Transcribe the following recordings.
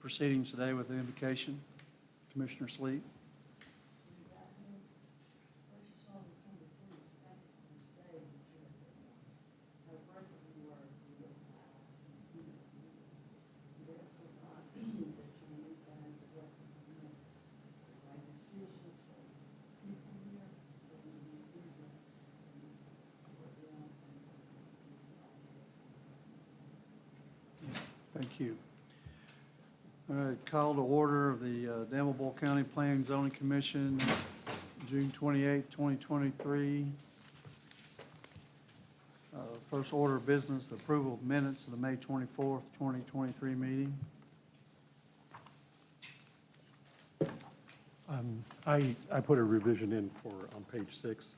proceedings today with the invocation. Commissioner Sleep. Thank you. All right, call to order of the Danville-Boyle County Planning and Zoning Commission, June 28, 2023. First order of business, the approval of minutes of the May 24th, 2023 meeting. I put a revision in on page 6.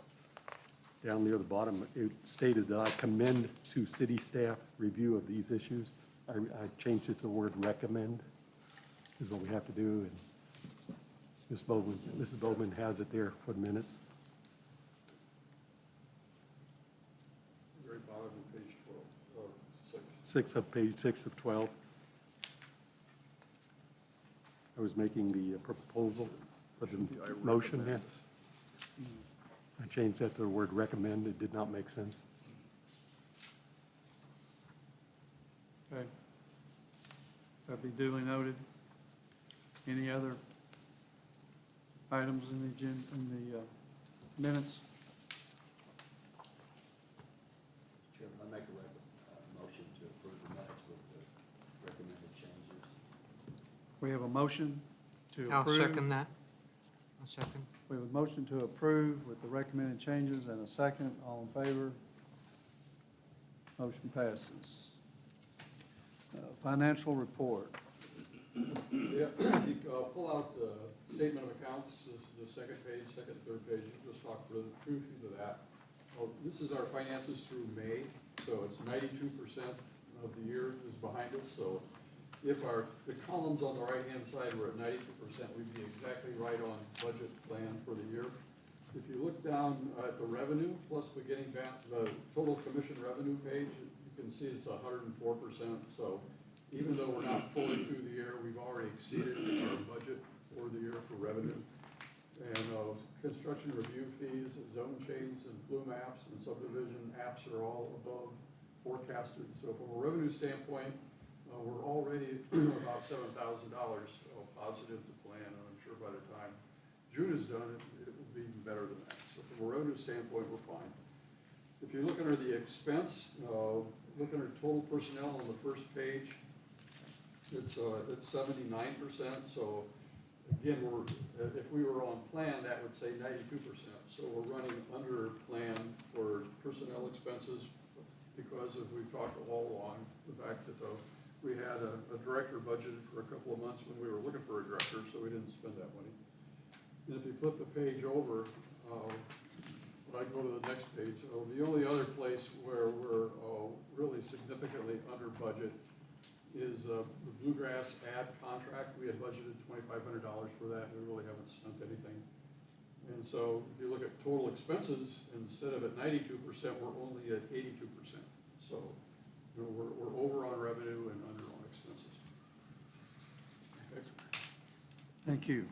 Down near the bottom, it stated that I commend to city staff review of these issues. I changed it to the word recommend, is what we have to do, and Mrs. Bowman has it there for the minutes. Very bottom of page 12, or 6. Page 6 of 12. I was making the proposal for the motion here. I changed that to the word recommend. It did not make sense. Okay. That'll be duly noted. Any other items in the agenda, in the minutes? Chairman, I make a motion to approve the minutes with the recommended changes. We have a motion to I'll approve. second that. I'll second. We have a motion to approve with the recommended changes and a second. All in favor? Motion passes. Financial report. Yeah, if you pull out the statement of accounts, the second page, second, third page, just talk through to that. Oh, this is our finances through May, so it's 92% of the year is behind us. So if the columns on the right-hand side were at 92%, we'd be exactly right on budget plan for the year. If you look down at the revenue plus beginning back the total commission revenue page, you can see it's 104%. So even though we're not fully through the year, we've already exceeded our budget for the year for revenue. And construction review fees, zone change, and flume apps and subdivision apps are all above forecasted. So from a revenue standpoint, we're already about $7,000 positive to plan, and I'm sure by the time June is done, it will be even better than that. So from a revenue standpoint, we're fine. If you look under the expense, look under total personnel on the first page, it's 79%. So again, if we were on plan, that would say 92%. So we're running under plan for personnel expenses because of, we've talked all along, the fact that we had a director budgeted for a couple of months when we were looking for a director, so we didn't spend that money. And if you flip the page over, when I go to the next page, the only other place where we're really significantly under budget is the bluegrass ad contract. We had budgeted $2,500 for that, and we really haven't spent anything. And so if you look at total expenses, instead of at 92%, we're only at 82%. So we're over on revenue and under on expenses. Okay. Thank you.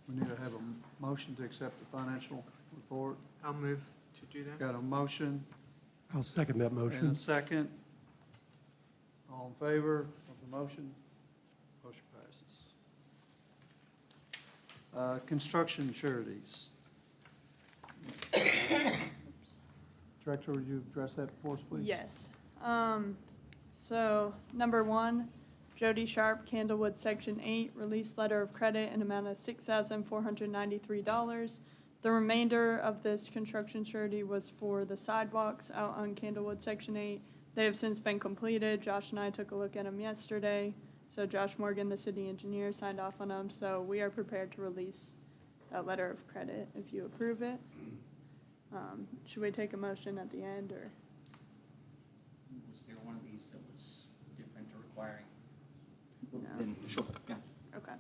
We need to have a motion to accept the financial report. I'll move to do that. Got a motion I'll second that and a motion. second. All in favor of the motion? Motion passes. Construction sureties. Director, would you address that for us, please? Yes. So, number 1, Jody Sharp, Candlewood, Section 8, release letter of credit in amount of $6,493. The remainder of this construction surety was for the sidewalks out on Candlewood, Section 8. They have since been completed. Josh and I took a look at them yesterday. So Josh Morgan, the city engineer, signed off on them. So we are prepared to release that letter of credit if you approve it. Should we take a motion at the end, or? Was there one of these that was different or requiring? No. Then, sure, yeah. Okay.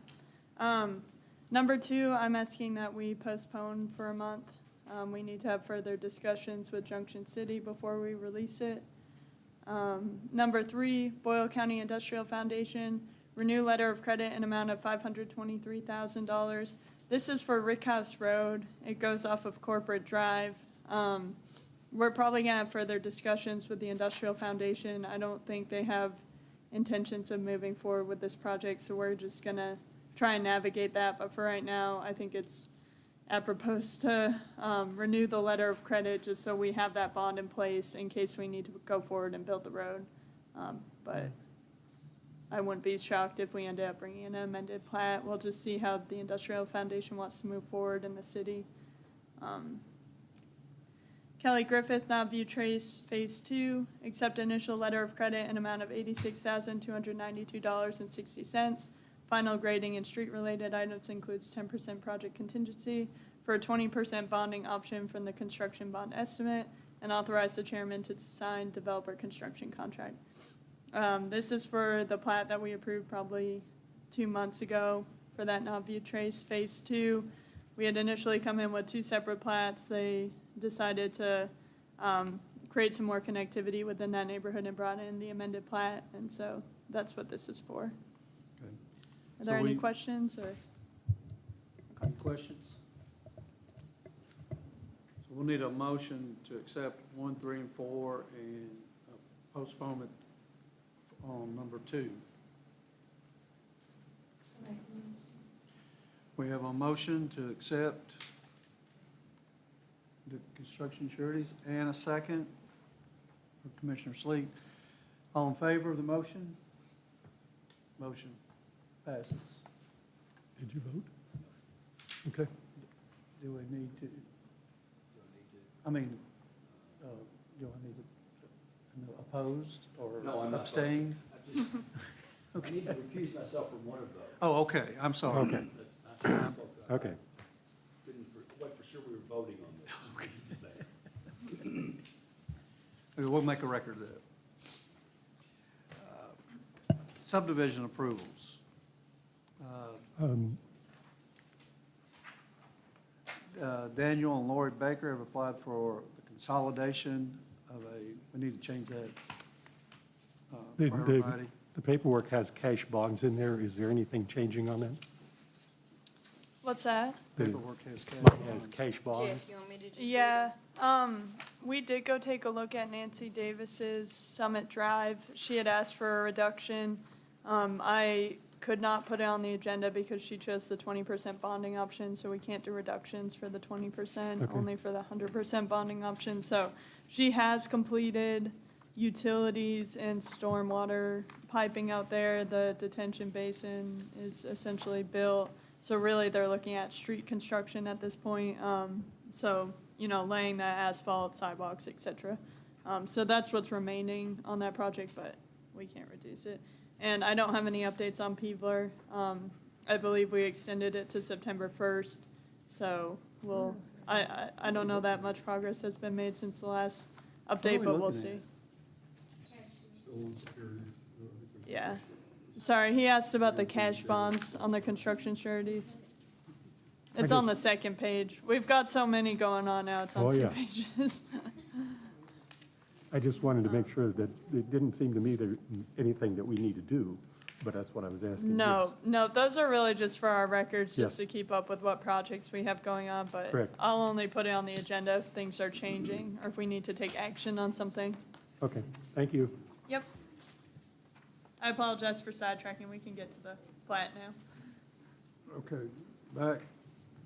Number 2, I'm asking that we postpone for a month. We need to have further discussions with Junction City before we release it. Number 3, Boyle County Industrial Foundation, renew letter of credit in amount of $523,000. This is for Rickhouse Road. It goes off of Corporate Drive. We're probably gonna have further discussions with the Industrial Foundation. I don't think they have intentions of moving forward with this project, so we're just gonna try and navigate that. But for right now, I think it's apropos to renew the letter of credit, just so we have that bond in place in case we need to go forward and build the road. But I wouldn't be shocked if we ended up bringing in an amended plat. We'll just see how the Industrial Foundation wants to move forward in the city. Kelly Griffith, Knobview Trace, Phase 2, accept initial letter of credit in amount of $86,292.60. Final grading and street-related items includes 10% project contingency for a 20% bonding option from the construction bond estimate, and authorize the chairman to sign developer construction contract. This is for the plat that we approved probably 2 months ago for that Knobview Trace Phase 2. We had initially come in with 2 separate plats. They decided to create some more connectivity within that neighborhood and brought in the amended plat, and so that's what this is for. Okay. Are there So any we- questions, or? Any questions? So we'll need a motion to accept 1, 3, and 4 and postponement on number 2. We have a motion to accept the construction sureties and a second from Commissioner Sleet. All in favor of the motion? Motion passes. Did you vote? Okay. Do we need to, Do I need to? I mean, do I need to, opposed or No, I'm not abstain? I just, I need to recuse myself from one of those. Oh, okay, I'm sorry. Okay. Okay. Didn't, quite for sure we were voting on this. Just that. Okay, we'll make a record of that. Subdivision approvals. Daniel and Lori Baker have applied for the consolidation of we need to change that The- for the- everybody. The paperwork has cash bonds in there. Is there anything changing on that? What's that? The- Paperwork has cash Mine has bonds. cash bonds. Jeff, you want me to just read Yeah, we did go take a look at Nancy Davis's Summit Drive. She had asked for a reduction. I could not put it on the agenda because she chose the 20% bonding option, so we can't do reductions for the 20%, Okay. only for the 100% bonding option. So she has completed utilities and stormwater piping out there. The detention basin is essentially built. So really, they're looking at street construction at this point. So, laying that asphalt, sidewalks, et cetera. So that's what's remaining on that project, but we can't reduce it. And I don't have any updates on Peebler. I believe we extended it to September 1st. So I don't know that much progress has been made since the last What are update, we but we'll looking see. at? Still in securities. Yeah. Sorry, he asked about the cash bonds on the construction sureties. It's on the second page. We've got so many going on now, it's Oh, on 2 yeah. pages. I just wanted to make sure that it didn't seem to me there anything that we need to do, but that's what I was asking. No, those are really just for our records, just Yes. to keep up with what projects we have going on, but Correct. I'll only put it on the agenda if things are changing, or if we need to take action on something. Yes. Okay, thank you. Yep. I apologize for sidetracking, we can get to the plat now. Okay, back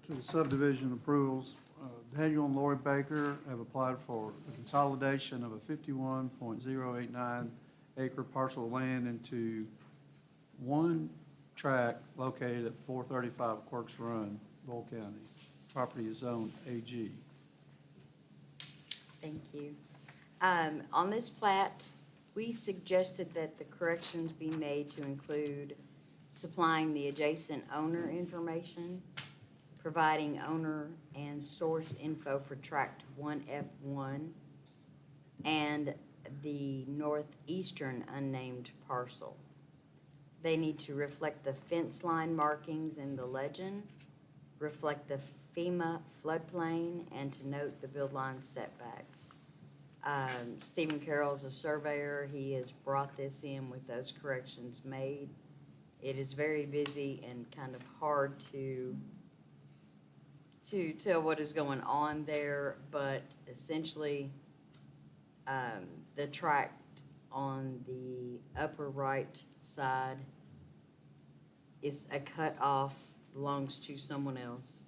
to the subdivision approvals. Daniel and Lori Baker have applied for the consolidation of a 51.089 acre parcel of land into one tract located at 435 Quirks Run, Boyle County. Property is zoned AG. Thank you. On this plat, we suggested that the corrections be made to include supplying the adjacent owner information, providing owner and source info for tract 1F1, and the northeastern unnamed parcel. They need to reflect the fence line markings in the legend, reflect the FEMA floodplain, and to note the build line setbacks. Stephen Carroll's a surveyor. He has brought this in with those corrections made. It is very busy and kind of hard to tell what is going on there, but essentially, the tract on the upper right side is a cut off, belongs to someone else.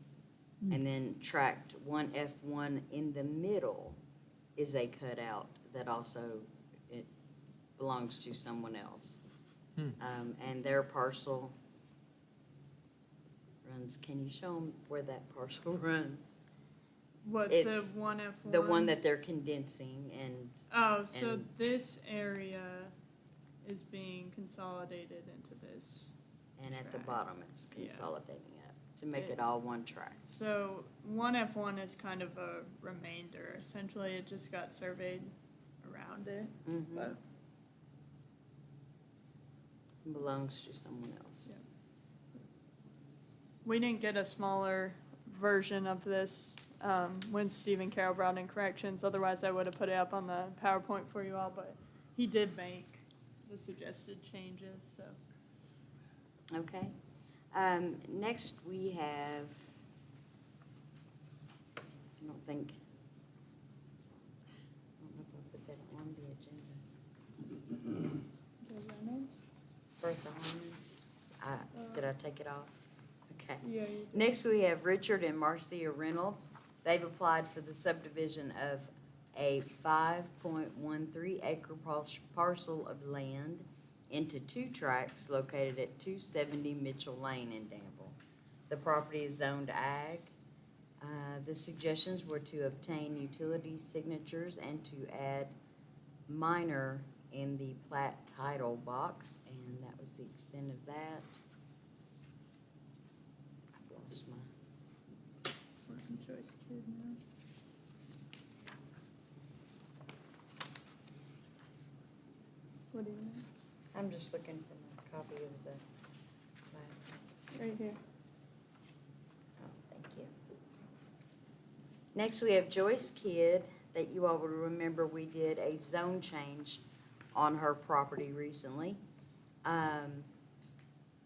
And then tract 1F1 in the middle is a cutout that also it belongs to someone else. And their parcel runs, can you show them where that parcel runs? What, It's the 1F1? The one that they're condensing and, Oh, so and- this area is being consolidated into this. and at the Tract. bottom, it's Yeah. consolidating up to make it all one tract. So 1F1 is kind of a remainder. Essentially, it just got surveyed around it, Mhm. but Belongs to someone else. Yeah. We didn't get a smaller version of this when Stephen Carroll brought in corrections. Otherwise, I would have put it up on the PowerPoint for you all, but he did make the suggested changes, so. Okay. Next, we have, I don't know if I put that on the agenda. Bertha Harmon. Did I take it off? Okay. Yeah, you did. Next, we have Richard and Marcia Reynolds. They've applied for the subdivision of a 5.13 acre parcel of land into 2 tracts located at 270 Mitchell Lane in Danville. The property is zoned ag. The suggestions were to obtain utility signatures and to add minor in the plat title box, and that was the extent of that. I've lost my, Working choice kid now. What do you mean? I'm just looking for my copy of the plats. Right here. Oh, thank you. Next, we have Joyce Kidd, that you all will remember we did a zone change on her property recently.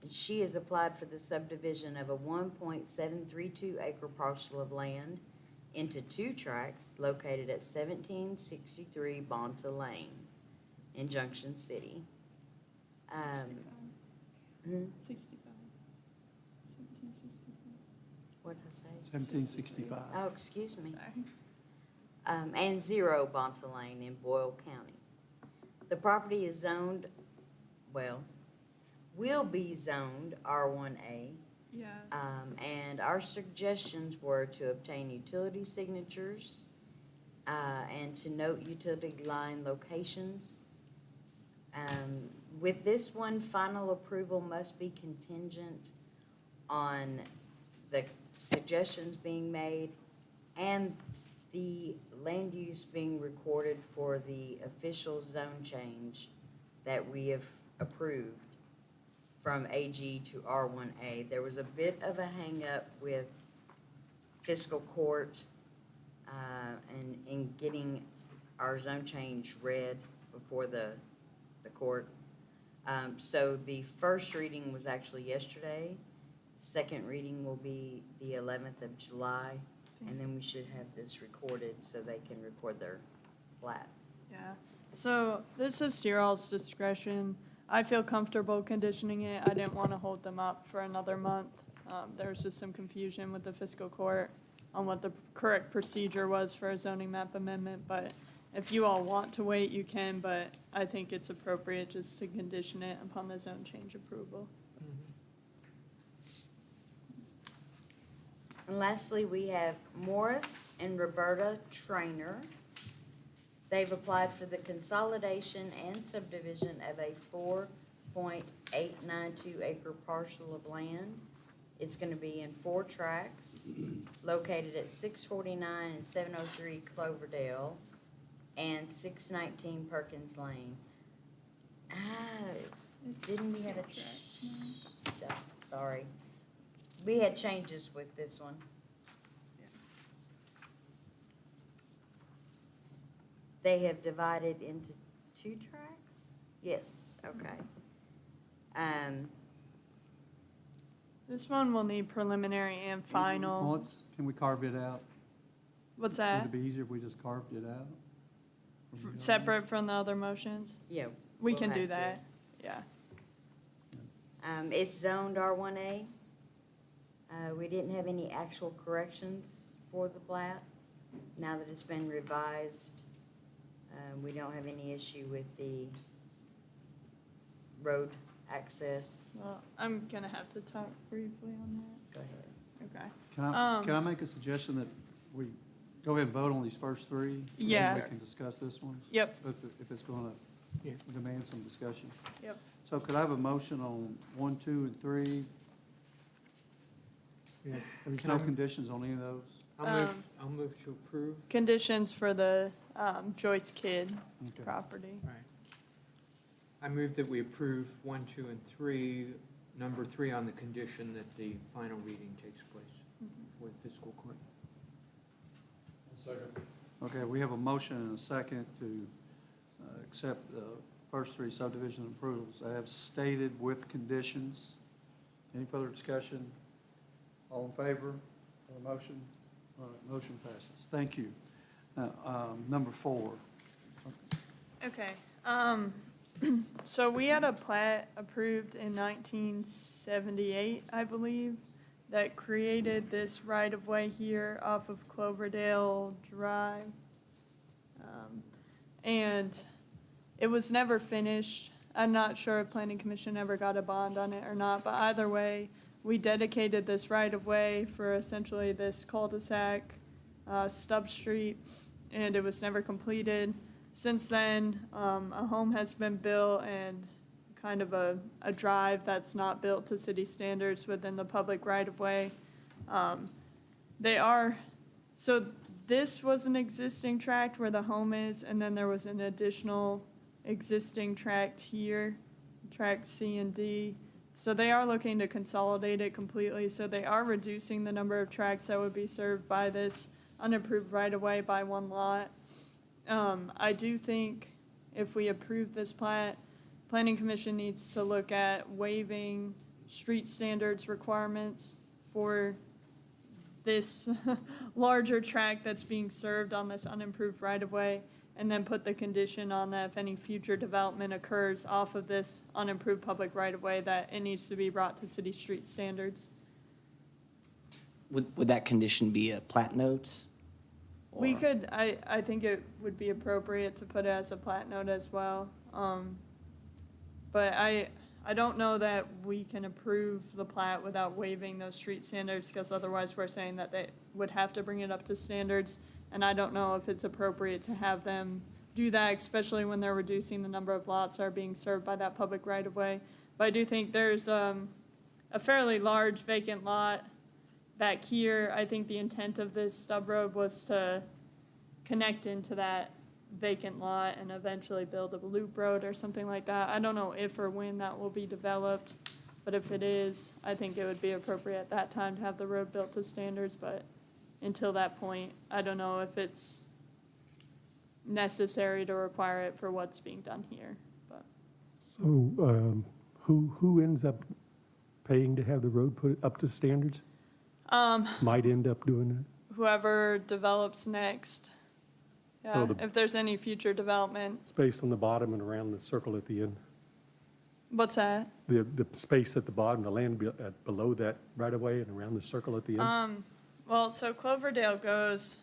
She has applied for the subdivision of a 1.732 acre parcel of land into 2 tracts located at 1763 Bonta Lane in Junction City. 65. 65. 1765. What did I say? 1765. Oh, excuse me. Sorry. And 0 Bonta Lane in Boyle County. The property is zoned, well, will be zoned R1A. Yeah. And our suggestions were to obtain utility signatures, and to note utility line locations. With this one, final approval must be contingent on the suggestions being made and the land use being recorded for the official zone change that we have approved from AG to R1A. There was a bit of a hang-up with fiscal court and in getting our zone change read before the court. So the first reading was actually yesterday. Second reading will be the 11th of July, and then we should have this recorded so they can record their plat. Yeah. So this is to your all's discretion. I feel comfortable conditioning it. I didn't want to hold them up for another month. There was just some confusion with the fiscal court on what the correct procedure was for a zoning map amendment, but if you all want to wait, you can, but I think it's appropriate just to condition it upon the zone change approval. And lastly, we have Morris and Roberta Trainer. They've applied for the consolidation and subdivision of a 4.892 acre parcel of land. It's gonna be in 4 tracts, located at 649 and 703 Cloverdale and 619 Perkins Lane. Didn't we have a, sorry. We had changes with this one. They have divided into 2 tracks? Yes, okay. This one will need preliminary and final. Can we carve it out? What's Would that? it be easier if we just carved it out? From the other Separate from the other motions? Yeah. We we'll can do have to. that, yeah. It's zoned R1A. We didn't have any actual corrections for the plat. Now that it's been revised, we don't have any issue with the road access. Well, I'm gonna have to talk briefly on Go ahead. that. Okay. Can I make a suggestion that we go ahead and vote on these first three? and then Yeah. We can discuss this one, Yep, if it's going Yeah. to demand some discussion. yep. So could I have a motion on 1, 2, and 3? Yeah. There's Can no I- conditions on any of those? I'll move to approve. Conditions for the Joyce Kidd Okay. property. Right. I move that we approve 1, 2, and 3, number 3 on the condition that the final reading takes place for the fiscal court. Second. Okay, we have a motion and a second to accept the first three subdivision approvals as stated with conditions. Any further discussion? All in favor of the motion? All right, motion passes. Thank you. Number 4. Okay, so we had a plat approved in 1978, I believe, that created this right-of-way here off of Cloverdale Drive. And it was never finished. I'm not sure if Planning Commission ever got a bond on it or not, but either way, we dedicated this right-of-way for essentially this cul-de-sac, Stubb Street, and it was never completed. Since then, a home has been built and kind of a drive that's not built to city standards within the public right-of-way. So this was an existing tract where the home is, and then there was an additional existing tract here, tract C and D. So they are looking to consolidate it completely, so they are reducing the number of tracts that would be served by this unapproved right-of-way by one lot. I do think if we approve this plat, Planning Commission needs to look at waiving street standards requirements for this larger tract that's being served on this unimproved right-of-way, and then put the condition on that if any future development occurs off of this unimproved public right-of-way, that it needs to be brought to city street standards. Would that condition be a plat note? We Or- could, I think it would be appropriate to put it as a plat note as well. But I don't know that we can approve the plat without waiving those street standards, because otherwise we're saying that they would have to bring it up to standards. And I don't know if it's appropriate to have them do that, especially when they're reducing the number of lots that are being served by that public right-of-way. But I do think there's a fairly large vacant lot back here. I think the intent of this stub road was to connect into that vacant lot and eventually build a loop road or something like that. I don't know if or when that will be developed, but if it is, I think it would be appropriate at that time to have the road built to standards, but until that point, I don't know if it's necessary to require it for what's being done here, but. So who ends up paying to have the road put up to standards? Might end up doing that? Whoever develops next. So Yeah, if there's any future development. Space on the bottom and around the circle at the end? What's that? The space at the bottom, the land below that right of way and around the circle at the end? Well, so Cloverdale goes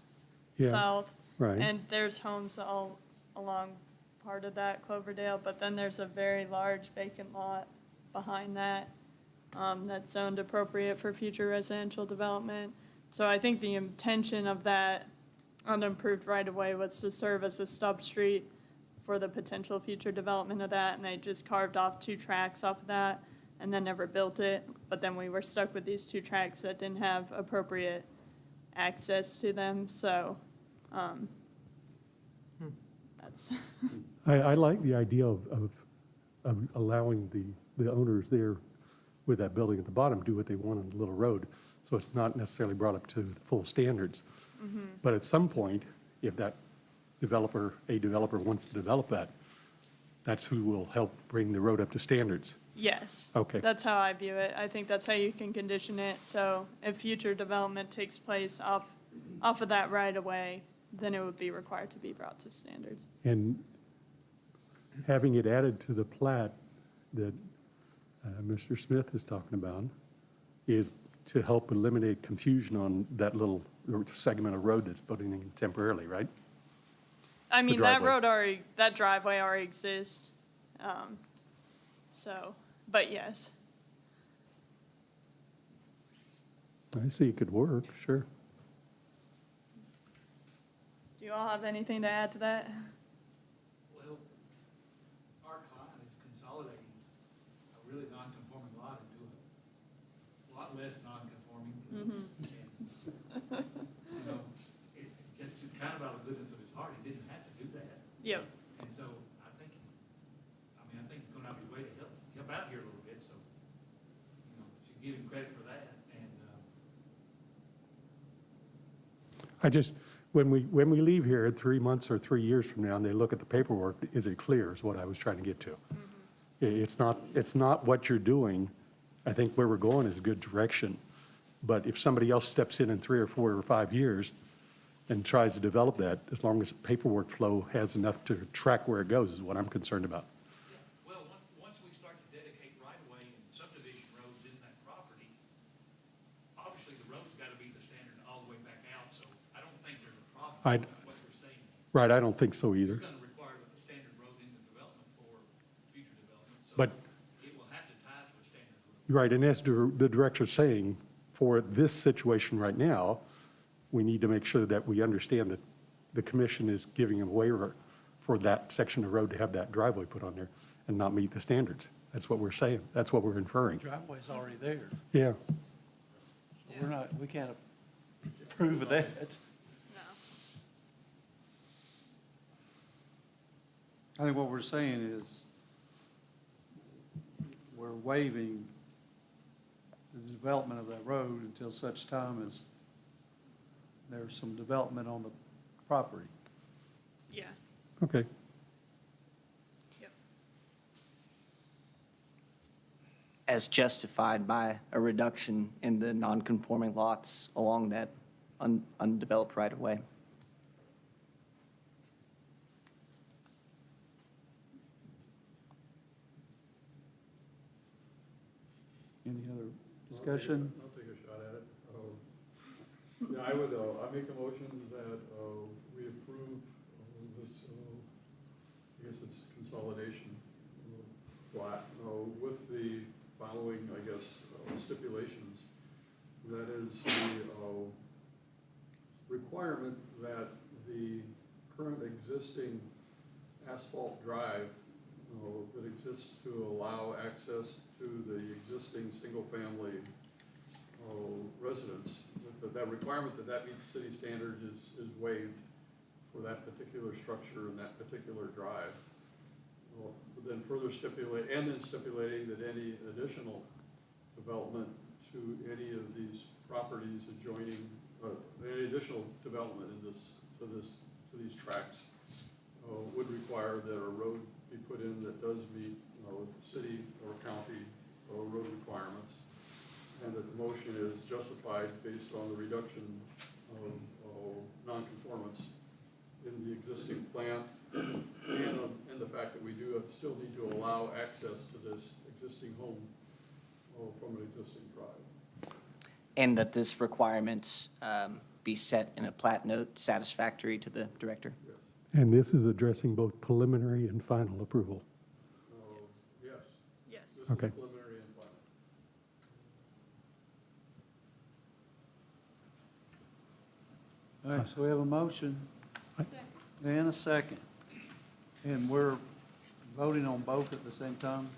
Yeah, south, Right. and there's homes all along part of that Cloverdale, but then there's a very large vacant lot behind that, that's zoned appropriate for future residential development. So I think the intention of that unimproved right-of-way was to serve as a stub street for the potential future development of that, and they just carved off 2 tracks off of that and then never built it. But then we were stuck with these 2 tracks that didn't have appropriate access to them, so, that's, I like the idea of allowing the owners there with that building at the bottom do what they want on the little road, so it's not necessarily brought up to full standards. But at some point, if that developer wants to develop that, that's who will help bring the road up to standards. Yes. Okay. That's how I view it. I think that's how you can condition it. So if future development takes place off of that right of way, then it would be required to be brought to standards. And having it added to the plat that Mr. Smith is talking about is to help eliminate confusion on that little segment of road that's putting in temporarily, right? I mean, that driveway. that driveway already exists. So, but yes. I see it could work, sure. Do you all have anything to add to that? Well, our client is consolidating a really non-conforming lot into a lot less non-conforming. Mhm. And, you know, it just kind of out of the goodness of his heart, he didn't have to do that. Yep. And so I think it's going out of his way to help out here a little bit, so, you know, should give him credit for that. And, I just, when we leave here 3 months or 3 years from now and they look at the paperwork, is it clear is what I was trying to get to. It's not what you're doing. I think where we're going is a good direction. But if somebody else steps in 3 or 4 or 5 years and tries to develop that, as long as paperwork flow has enough to track where it goes is what I'm concerned about. yeah, well, once we start to dedicate right-of-way and subdivision roads in that property, obviously the road's got to be the standard all the way back out, so I don't think there's a problem I'd- with what you're saying. Right, I don't think so either. You're going to require a standard road in the development for future development, so But- it will have to tie to a standard road. Right, and as the director's saying, for this situation right now, we need to make sure that we understand that the commission is giving a waiver for that section of road to have that driveway put on there and not meet the standards. That's what we're saying. That's what we're inferring. Driveway's already there. Yeah. So we can't approve of that. No. I think what we're saying is we're waiving the development of that road until such time as there's some development on the property. Yeah. Okay. Yep. As justified by a reduction in the non-conforming lots along that undeveloped right-of-way. Any other discussion? I'll take a shot at it. Yeah, I make a motion that we approve this, I guess it's consolidation plat, with the following, I guess, stipulations. That is the requirement that the current existing asphalt drive that exists to allow access to the existing single-family residence, that requirement that meets city standards is waived for that particular structure and that particular drive. Then further stipulating that any additional development to any of these properties adjoining, any additional development to these tracts would require that a road be put in that does meet city or county road requirements, and that the motion is justified based on the reduction of nonconformance in the existing plant, and the fact that we do still need to allow access to this existing home from an existing drive. And that this requirement be set in a plat note satisfactory to the director. And this is addressing both preliminary and final approval. Yes, Yes. this is Okay. preliminary and final. All right, so we have a motion and a second. And we're voting on both at the same time?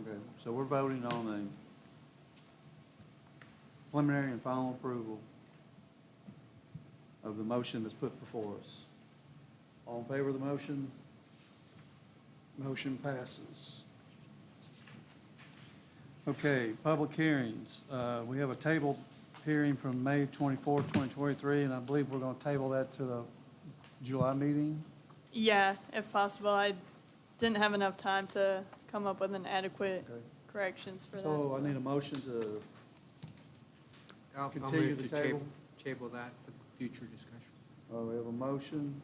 Okay, so we're voting on a preliminary and final approval of the motion that's put before us. All in favor of the motion? Motion passes. Okay, public hearings. We have a tabled hearing from May 24th, 2023, and I believe we're going to table that to the July meeting. Yeah, if possible. I didn't have enough time to come up with an adequate Okay. corrections for that. So I need a motion to I'll continue move the to table. table that for future discussion. We have a motion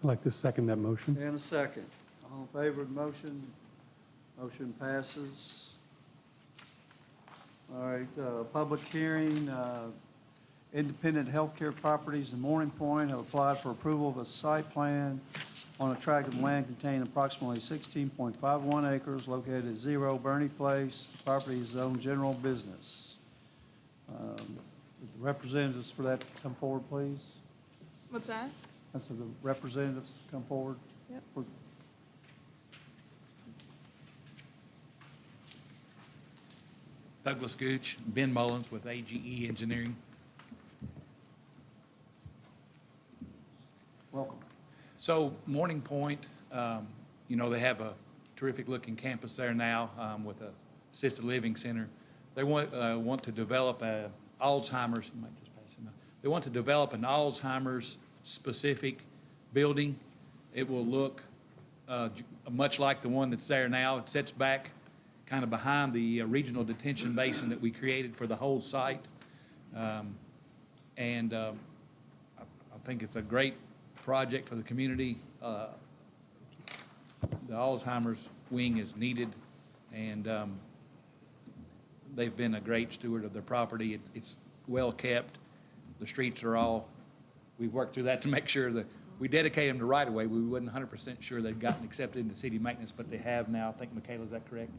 I'd like to second that motion. and a second. All in favor of the motion? Motion passes. All right, public hearing, Independent Healthcare Properties in Morning Point have applied for approval of a site plan on a tract of land containing approximately 16.51 acres located at 0 Bernie Place. The property is zoned general business. Would the representatives for that come forward, please? What's that? And so the representatives come forward. Yep. Douglas Gooch, Ben Mullins with AGE Engineering. Welcome. So Morning Point, they have a terrific-looking campus there now with a assisted living center. They want to develop a Alzheimer's, you might just pass it now. They want to develop an Alzheimer's-specific building. It will look much like the one that's there now. It sits back kind of behind the regional detention basin that we created for the whole site. I think it's a great project for the community. The Alzheimer's wing is needed, and they've been a great steward of their property. It's well kept. The streets are all, we've worked through that to make sure that we dedicate them to right-of-way. We wasn't 100% sure they'd gotten accepted into city maintenance, but they have now. I think, Michaela, is that correct?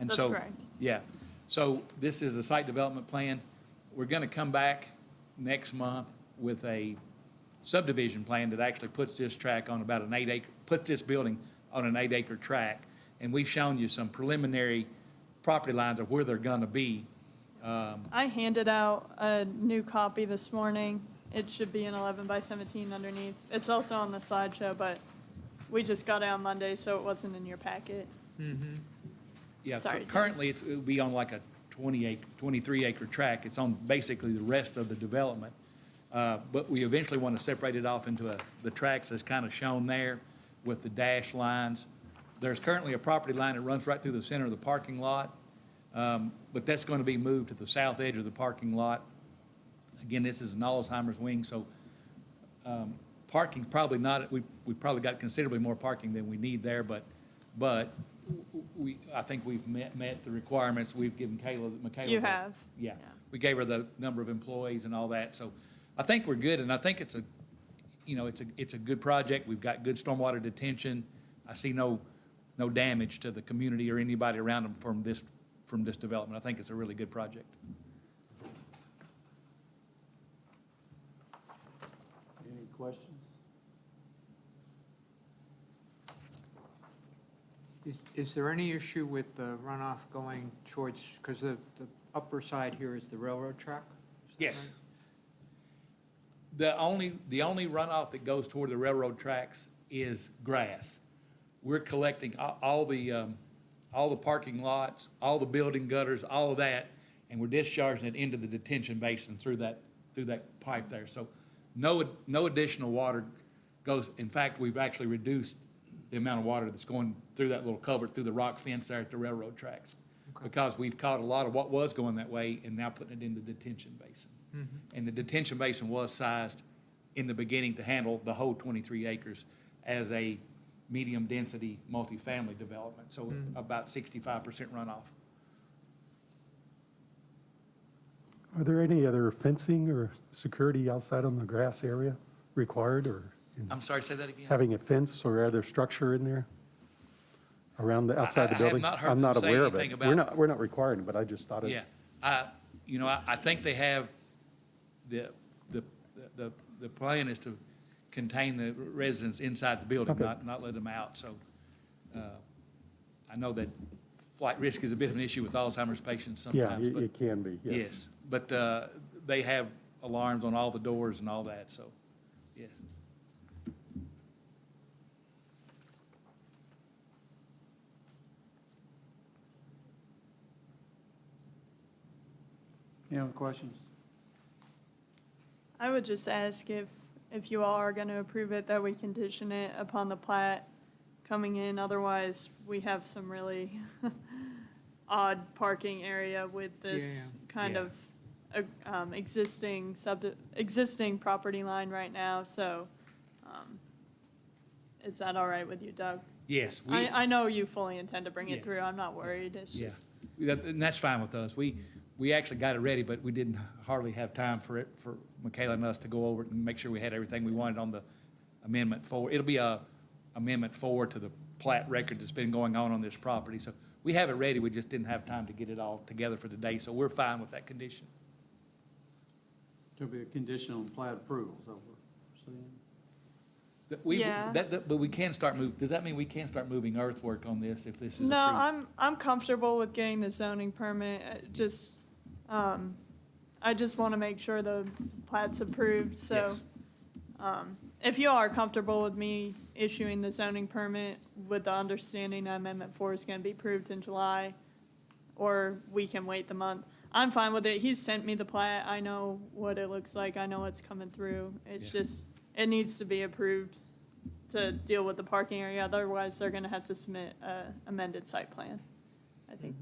And That's so, correct. Yeah. So this is a site development plan. We're going to come back next month with a subdivision plan that actually puts this track on about an 8-acre, puts this building on an 8-acre track. And we've shown you some preliminary property lines of where they're going to be. I handed out a new copy this morning. It should be an 11 by 17 underneath. It's also on the slideshow, but we just got it on Monday, so it wasn't in your packet. Yeah, Sorry, Dan. currently it'll be on like a 23-acre tract. It's on basically the rest of the development. But we eventually want to separate it off into the tracks that's kind of shown there with the dashed lines. There's currently a property line that runs right through the center of the parking lot, but that's going to be moved to the south edge of the parking lot. Again, this is an Alzheimer's wing, so parking probably not, we probably got considerably more parking than we need there, but I think we've met the requirements. We've given Michaela. You have. Yeah. Yeah. We gave her the number of employees and all that, so I think we're good, and I think it's a good project. We've got good stormwater detention. I see no damage to the community or anybody around them from this development. I think it's a really good project. Any questions? Is there any issue with the runoff going towards, because the upper side here is the railroad track? Is that Yes. right? The only runoff that goes toward the railroad tracks is grass. We're collecting all the parking lots, all the building gutters, all of that, and we're discharging it into the detention basin through that pipe there. So no additional water goes. In fact, we've actually reduced the amount of water that's going through that little culvert, through the rock fence there at the railroad tracks. Okay. Because we've caught a lot of what was going that way and now putting it in the detention basin. And the detention basin was sized in the beginning to handle the whole 23 acres as a medium-density multifamily development, so about 65% runoff. Are there any other fencing or security outside on the grass area required, or I'm sorry, say that again? having a fence or other structure in there around the, outside the I have building? not heard I'm not them say aware of anything it. about- We're not requiring it, but I just thought it. Yeah, I think they have, the plan is to contain the residents inside the building, Okay. not let them out, so I know that flight risk is a bit of an issue with Alzheimer's patients Yeah, sometimes, but. it can be, yes. Yes, but they have alarms on all the doors and all that, so, yes. Any other questions? I would just ask if you all are going to approve it, that we condition it upon the plat coming in. Otherwise, we have some really odd parking area with this kind Yeah. of existing property line right now, so is that all right with you, Doug? Yes. I know you fully intend to bring Yeah. it through. I'm not worried. It's Yeah, just, and that's fine with us. We actually got it ready, but we didn't hardly have time for Michaela and us to go over it and make sure we had everything we wanted on the Amendment 4. It'll be a Amendment 4 to the plat record that's been going on this property. So we have it ready, we just didn't have time to get it all together for today, so we're fine with that condition. To be a condition on plat approval, is that what we're saying? Yeah. But we can start does that mean we can start moving earthwork on this if this is approved? no, I'm comfortable with getting the zoning permit. I just want to make sure the plat's approved, so. Yes. If you are comfortable with me issuing the zoning permit with the understanding that Amendment 4 is going to be approved in July, or we can wait the month, I'm fine with it. He's sent me the plat. I know what it looks like. I know what's coming through. It's Yeah. just, it needs to be approved to deal with the parking area. Otherwise, they're going to have to submit a amended site plan, I think.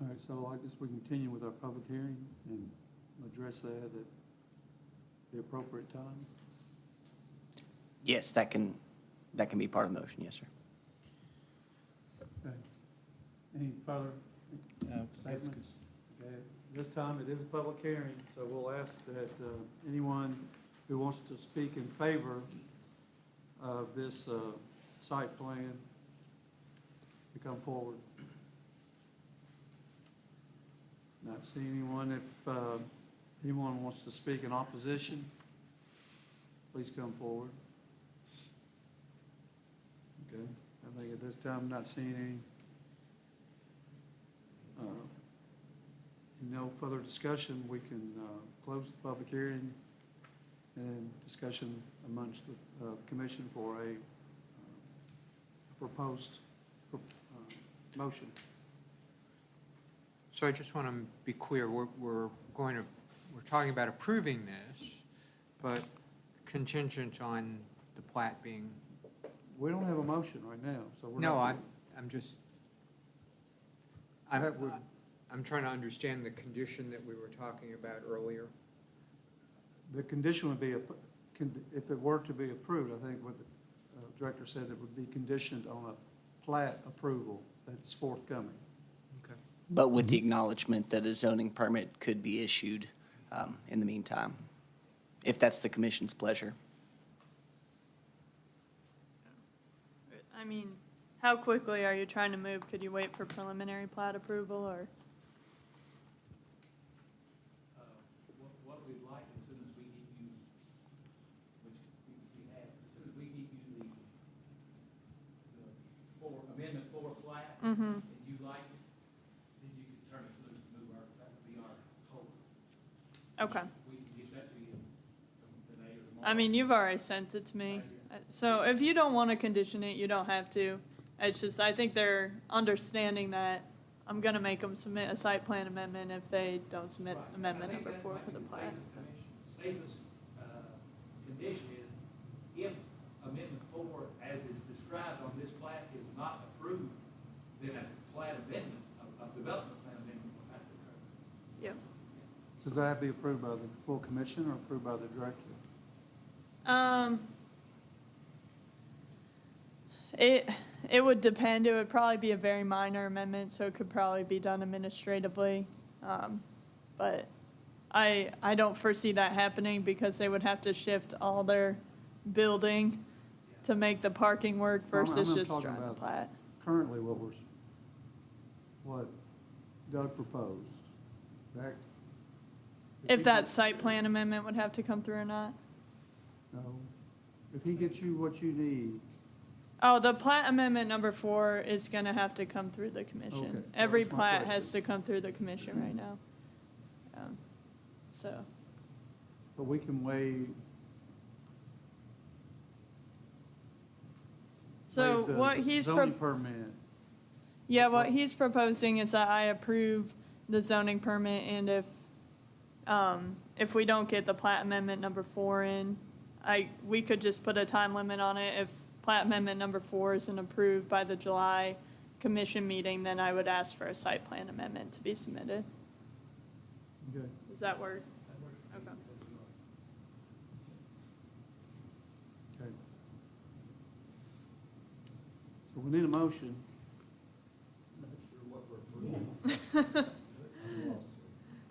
All right, so I guess we continue with our public hearing and address that at the appropriate time. Yes, that can be part of the motion, yes, sir. Okay. Any further No, that's statements? Okay, this time it is a public hearing, so we'll ask that anyone who wants to speak in favor of this site plan to come forward. Not seeing anyone. If anyone wants to speak in opposition, please come forward. Okay, I think at this time, I'm not seeing any. No further discussion, we can close the public hearing and discussion amongst the commission for a proposed motion. So I just want to be clear, we're talking about approving this, but contingent on the plat being, We don't have a motion right now, so we're no, not. I'm just, That would- I'm trying to understand the condition that we were talking about earlier. The condition would be, if it were to be approved, I think what the director said, it would be conditioned on a plat approval that's forthcoming. Okay. But with the acknowledgement that a zoning permit could be issued in the meantime, if that's the commission's pleasure. I mean, how quickly are you trying to move? Could you wait for preliminary plat approval, or? What we'd like, as soon as we get you, which we have, as soon as we get you the Amendment 4 flat, Mm-hmm. and you like it, then you can turn us loose to move that would be our hope. Okay. We can get that to you today or tomorrow. I mean, you've already sent it to me. So if you don't want to condition it, you don't have to. It's just, I think they're understanding that I'm going to make them submit a site plan amendment if they don't submit Right. amendment I think number that 4 might for the be plat. Safest condition is if Amendment 4, as is described on this plat, is not approved, then a plat amendment, a development plan amendment will have to occur. Yep. Does that have to be approved by the full commission or approved by the director? It would depend. It would probably be a very minor amendment, so it could probably be done administratively. But I don't foresee that happening because they would have to shift all their building to make the parking work Well, versus I'm just talking drawing the about plat. Currently, what Doug proposed, that. If that site plan amendment would have to come through or not. No, if he gets you what you need, Oh, the plat amendment number 4 is gonna have to come through the commission. Okay, that Every was my plat question. has to come through the commission right now. So, but we can waive. so waive the what he's, zoning permit. yeah, what he's proposing is that I approve the zoning permit, and if we don't get the plat amendment number 4 in, we could just put a time limit on it. If plat amendment number 4 isn't approved by the July commission meeting, then I would ask for a site plan amendment to be submitted. Okay. Does that work? Okay. Okay. So we need a motion.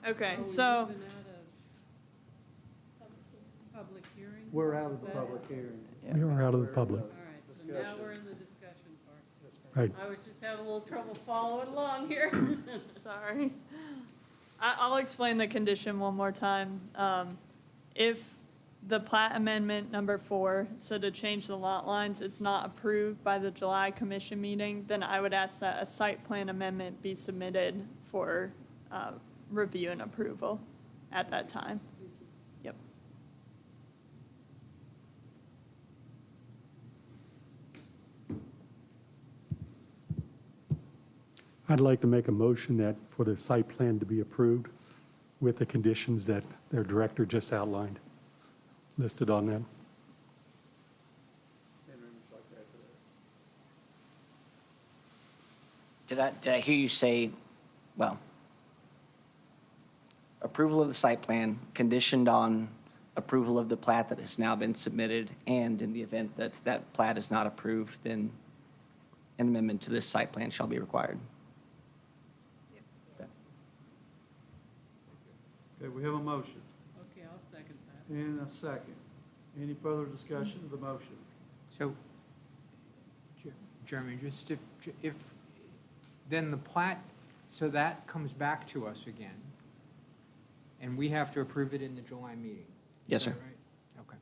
Okay, Are we so, moving out of public hearing? We're out of the Is that- public hearing. We are out of the public. All right, so now Discussion. we're in the discussion part. Right. I was just having a little trouble following along here. sorry. I'll explain the condition one more time. If the plat amendment number 4, so to change the lot lines, is not approved by the July commission meeting, then I would ask that a site plan amendment be submitted for review and approval at that time. Yep. I'd like to make a motion that for the site plan to be approved with the conditions that their director just outlined, listed on that. Did I hear you say, well, approval of the site plan conditioned on approval of the plat that has now been submitted, and in the event that that plat is not approved, then an amendment to this site plan shall be required. Okay, we have a motion Okay, I'll second that. and a second. Any further discussion of the motion? So, Jeremy, just if, then the plat, so that comes back to us again, and we have to approve it in the July meeting? Is Yes, that sir. right? Okay.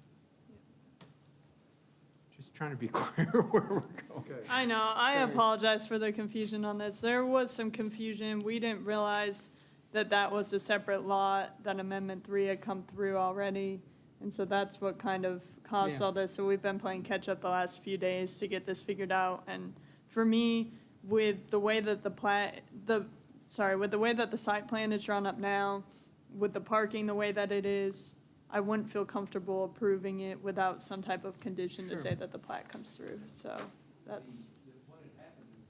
Just trying to be clear where we're going. Okay. I know, I Sorry. apologize for the confusion on this. There was some confusion. We didn't realize that that was a separate lot, that Amendment 3 had come through already. And so that's what kind of caused Yeah. all this. So we've been playing catch-up the last few days to get this figured out. And for me, with the way that with the way that the site plan is drawn up now, with the parking the way that it is, I wouldn't feel comfortable approving it without some type of condition to Sure. say that the plat comes through. So that's, What had happened is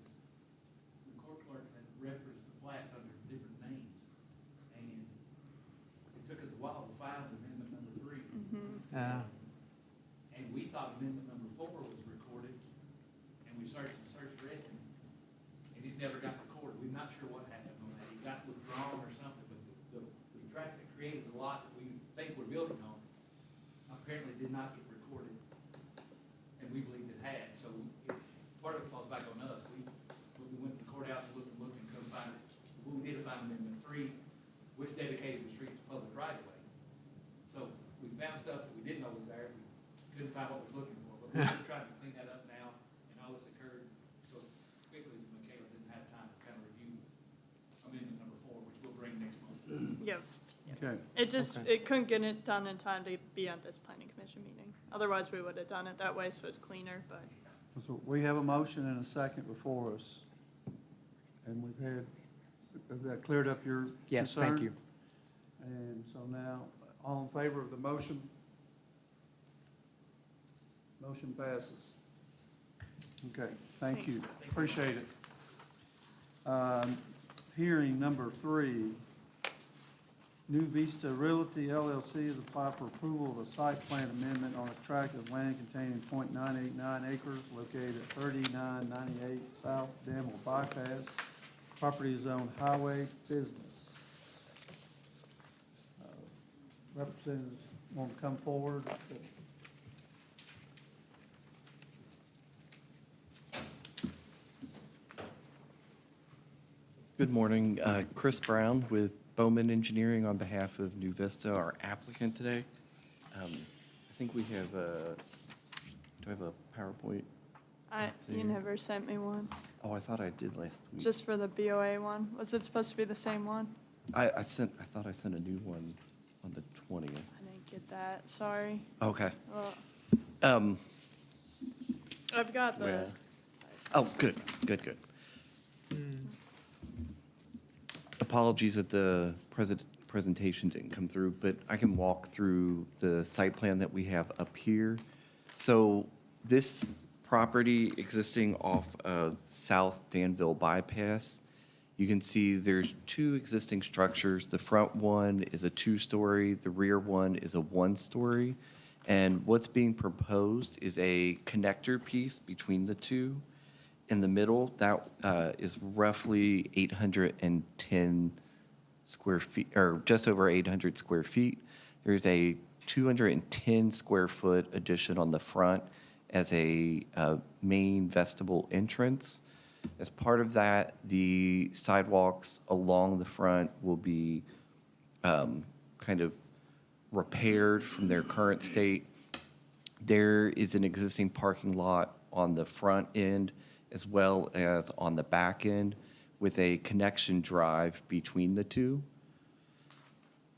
the court clerks had referenced the plats under different names, and it took us a while to find amendment number 3. And we thought amendment number 4 was recorded, and we searched for it, and it never got recorded. We're not sure what happened on that. It got withdrawn or something, but the tract that created the lot that we think we're building on apparently did not get recorded, and we believed it had. So part of it falls back on us. We went to the courthouse and looked and couldn't find it. We did find amendment 3, which dedicated the street to public right of way. So we found stuff that we didn't know was there. We couldn't find what we were looking for, but we're just trying to clean that up now, and all this occurred so quickly that Michaela didn't have time to kind of review amendment number 4, which we'll bring next month. yeah. Okay, It couldn't get it done in time to be at this planning commission meeting. Otherwise, we would have done it that way, so it's cleaner, but. so we have a motion and a second before us. And have that cleared up your concern? Yes, thank you. And so now, all in favor of the motion? Motion passes. Okay, thank you. Appreciate it. Hearing number 3, New Vista Realty LLC has applied for approval of a site plan amendment on a tract of land containing .989 acres located at 3998 South Danville Bypass. Property is zoned highway business. Representatives want to come forward? Good morning, Chris Brown with Bowman Engineering on behalf of New Vista, our applicant today. I think we have do I have a PowerPoint? You never sent me one, Oh, I thought I did last week. just for the BOA one. Was it supposed to be the same one? I thought I sent a new one on the 20th. I didn't get that, sorry. Okay. Well, I've got the. Well. Oh, good. Apologies that the presentation didn't come through, but I can walk through the site plan that we have up here. So this property existing off of South Danville Bypass, you can see there's two existing structures. The front one is a 2-story, the rear one is a 1-story. And what's being proposed is a connector piece between the two. In the middle, that is roughly 810 square feet, or just over 800 square feet. There's a 210 square foot addition on the front as a main vestibule entrance. As part of that, the sidewalks along the front will be kind of repaired from their current state. There is an existing parking lot on the front end as well as on the back end with a connection drive between the two.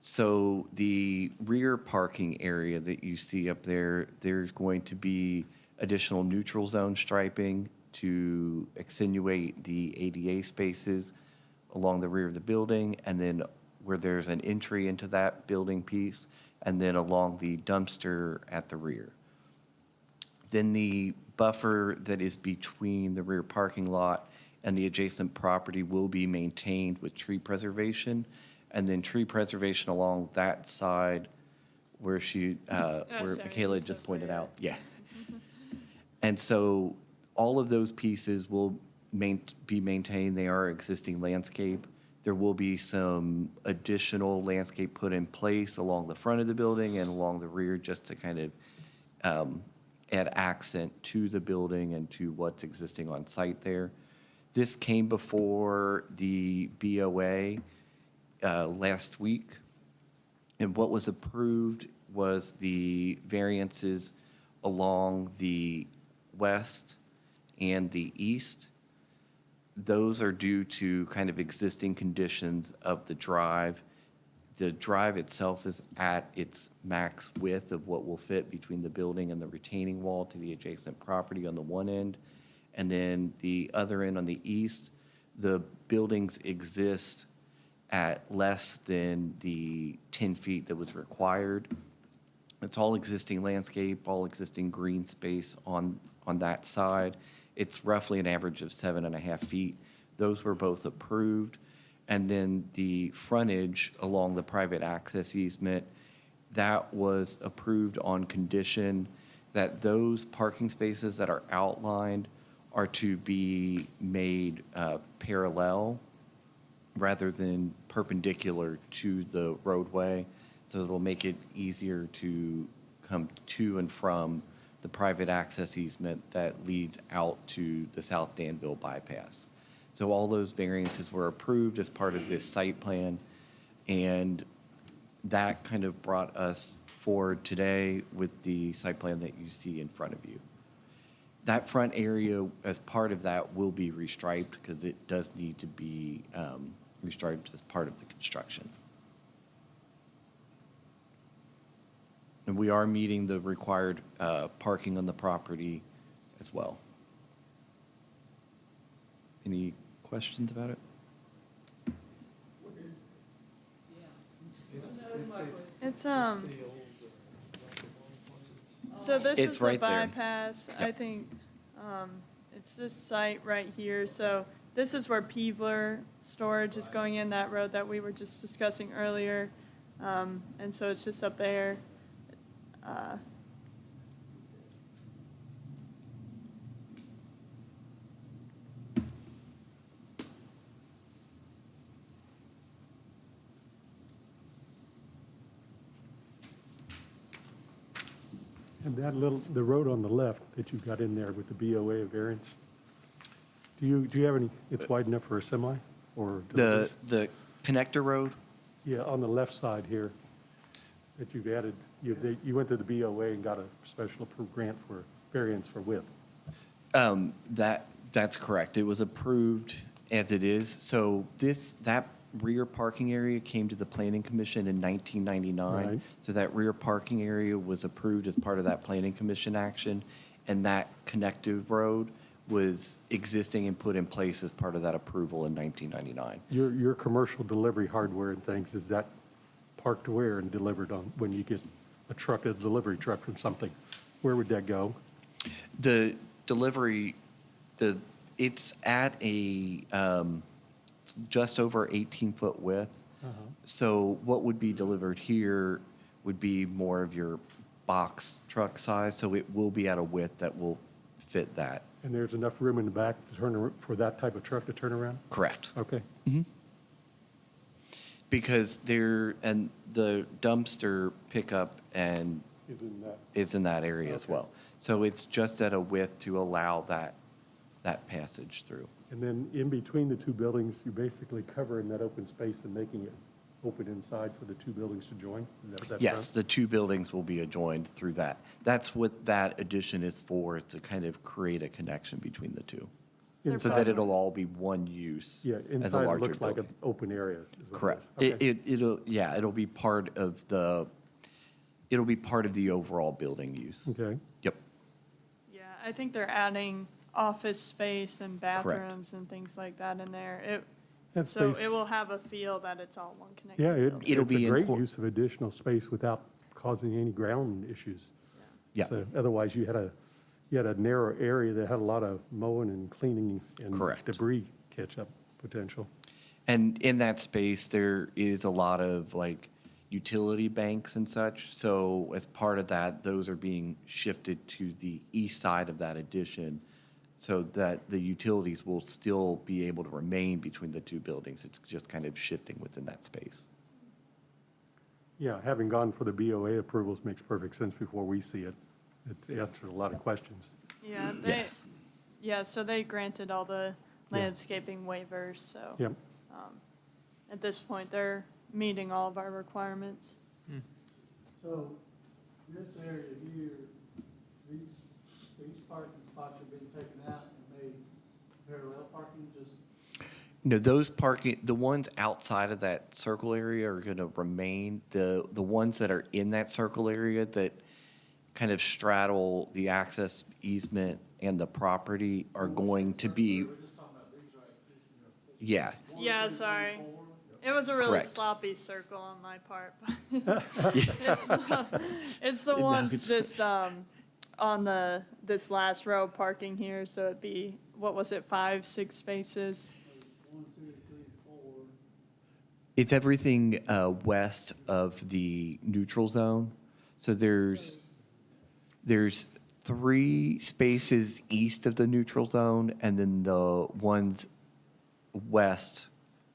So the rear parking area that you see up there, there's going to be additional neutral zone striping to accentuate the ADA spaces along the rear of the building, and then where there's an entry into that building piece, and then along the dumpster at the rear. Then the buffer that is between the rear parking lot and the adjacent property will be maintained with tree preservation, and then tree preservation along that side where where sorry, Michaela it's just up pointed there. out. Yeah. And so all of those pieces will be maintained. They are existing landscape. There will be some additional landscape put in place along the front of the building and along the rear just to kind of add accent to the building and to what's existing on site there. This came before the BOA last week, and what was approved was the variances along the west and the east. Those are due to kind of existing conditions of the drive. The drive itself is at its max width of what will fit between the building and the retaining wall to the adjacent property on the one end. And then the other end on the east, the buildings exist at less than the 10 feet that was required. It's all existing landscape, all existing green space on that side. It's roughly an average of 7.5 feet. Those were both approved. And then the frontage along the private access easement, that was approved on condition that those parking spaces that are outlined are to be made parallel rather than perpendicular to the roadway. So it'll make it easier to come to and from the private access easement that leads out to the South Danville bypass. So all those variances were approved as part of this site plan, and that kind of brought us forward today with the site plan that you see in front of you. That front area, as part of that, will be restriped because it does need to be restriped as part of the construction. And we are meeting the required parking on the property as well. Any questions about it? It's, so this It's is the right there. bypass. I Yep. think, it's this site right here. So this is where Peevler storage is going in, that road that we were just discussing earlier. And so it's just up there. And that the road on the left that you've got in there with the BOA variance, do you have any, it's wide enough for a semi or? The connector road? Yeah, on the left side here that you've added, you went to the BOA and got a special approved grant for variance for width. That's correct. It was approved as it is. So that rear parking area came to the Planning Commission in 1999. Right. So that rear parking area was approved as part of that Planning Commission action, and that connected road was existing and put in place as part of that approval in 1999. Your commercial delivery hardware and things, is that parked where and delivered on, when you get a truck, a delivery truck from something? Where would that go? The delivery, it's at a, just over 18-foot width. So what would be delivered here would be more of your box truck size, so it will be at a width that will fit that. And there's enough room in the back to for that type of truck to turn around? Correct. Okay. Because and the dumpster pickup and Isn't that, is in that area as Okay. well. So it's just at a width to allow that passage through. and then in between the two buildings, you're basically covering that open space and making it open inside for the two buildings to join? Is that what that's Yes, done? the two buildings will be adjoined through that. That's what that addition is for, to kind of create a connection between the two. So Inside- that it'll all be one use Yeah, as a inside it larger looks like an building. open area. is what it Correct. is. Okay. It'll be part of it'll be part of the overall building use. Okay. Yep, Yeah, I think they're adding office space and bathrooms and things like that in there. That So space- it will have a feel that it's all one connected Yeah, building. It'll it's be a great incor- use of additional space without causing any ground issues. yeah, So otherwise, you had a narrow area that had a lot of mowing and cleaning and Correct. debris catch-up potential. and in that space, there is a lot of like utility banks and such. So as part of that, those are being shifted to the east side of that addition so that the utilities will still be able to remain between the two buildings. It's just kind of shifting within that space. Yeah, having gone for the BOA approvals makes perfect sense before we see it. It's answered a lot of questions. Yeah, Yes. yeah, so they granted all the landscaping waivers, so. Yep. At this point, they're meeting all of our requirements. So this area here, these parking spots are being taken out and made parallel parking, just No, the ones outside of that circle area are going to remain. The ones that are in that circle area that kind of straddle the access easement and the property are going to be, we're just talking about these right here. yeah, Yeah, sorry. It was a really Correct. sloppy circle on my part, but it's the ones just, on this last row parking here, so it'd be, what was it, 5, 6 spaces? 1, 2, 3, 4. it's everything west of the neutral zone. So there's 3 spaces east of the neutral zone, and then the ones west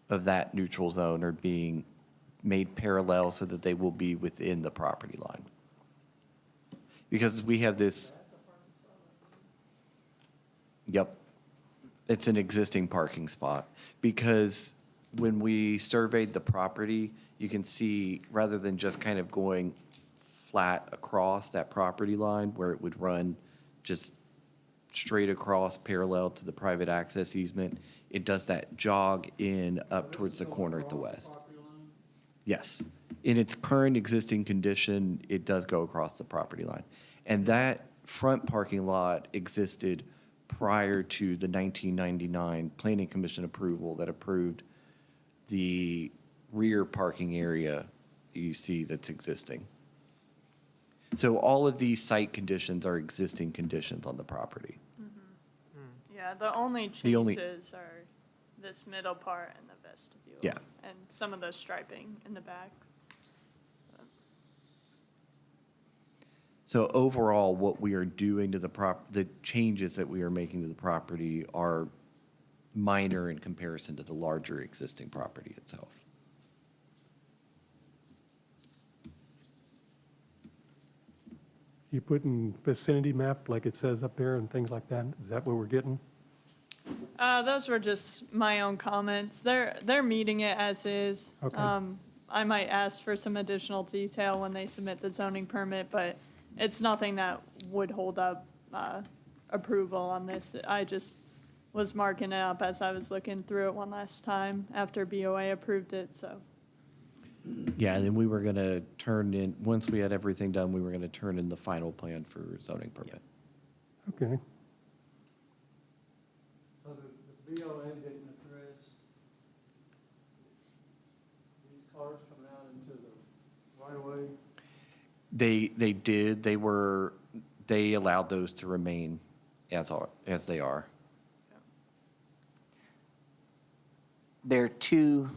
of that neutral zone are being made parallel so that they will be within the property line. Because we have this. Yep. It's an existing parking spot. Because when we surveyed the property, you can see, rather than just kind of going flat across that property line where it would run just straight across parallel to the private access easement, it does that jog in up towards the corner at the west. Yes. In its current existing condition, it does go across the property line. And that front parking lot existed prior to the 1999 Planning Commission approval that approved the rear parking area you see that's existing. So all of these site conditions are existing conditions on the property. Yeah, the only The only- changes are this middle part and the vestibule. Yeah. And some of the striping in the back. So overall, what we are doing to the changes that we are making to the property are minor in comparison to the larger existing property itself. You putting vicinity map like it says up there and things like that? Is that what we're getting? Those were just my own comments. They're meeting it as is. Okay. I might ask for some additional detail when they submit the zoning permit, but it's nothing that would hold up, approval on this. I just was marking it up as I was looking through it one last time after BOA approved it, so. Yeah, and then we were going to turn in, once we had everything done, we were going to turn in the final plan for zoning permit. Okay. So the BOA didn't address these cars coming out into the right away? They did, they allowed those to remain as they are. There are two,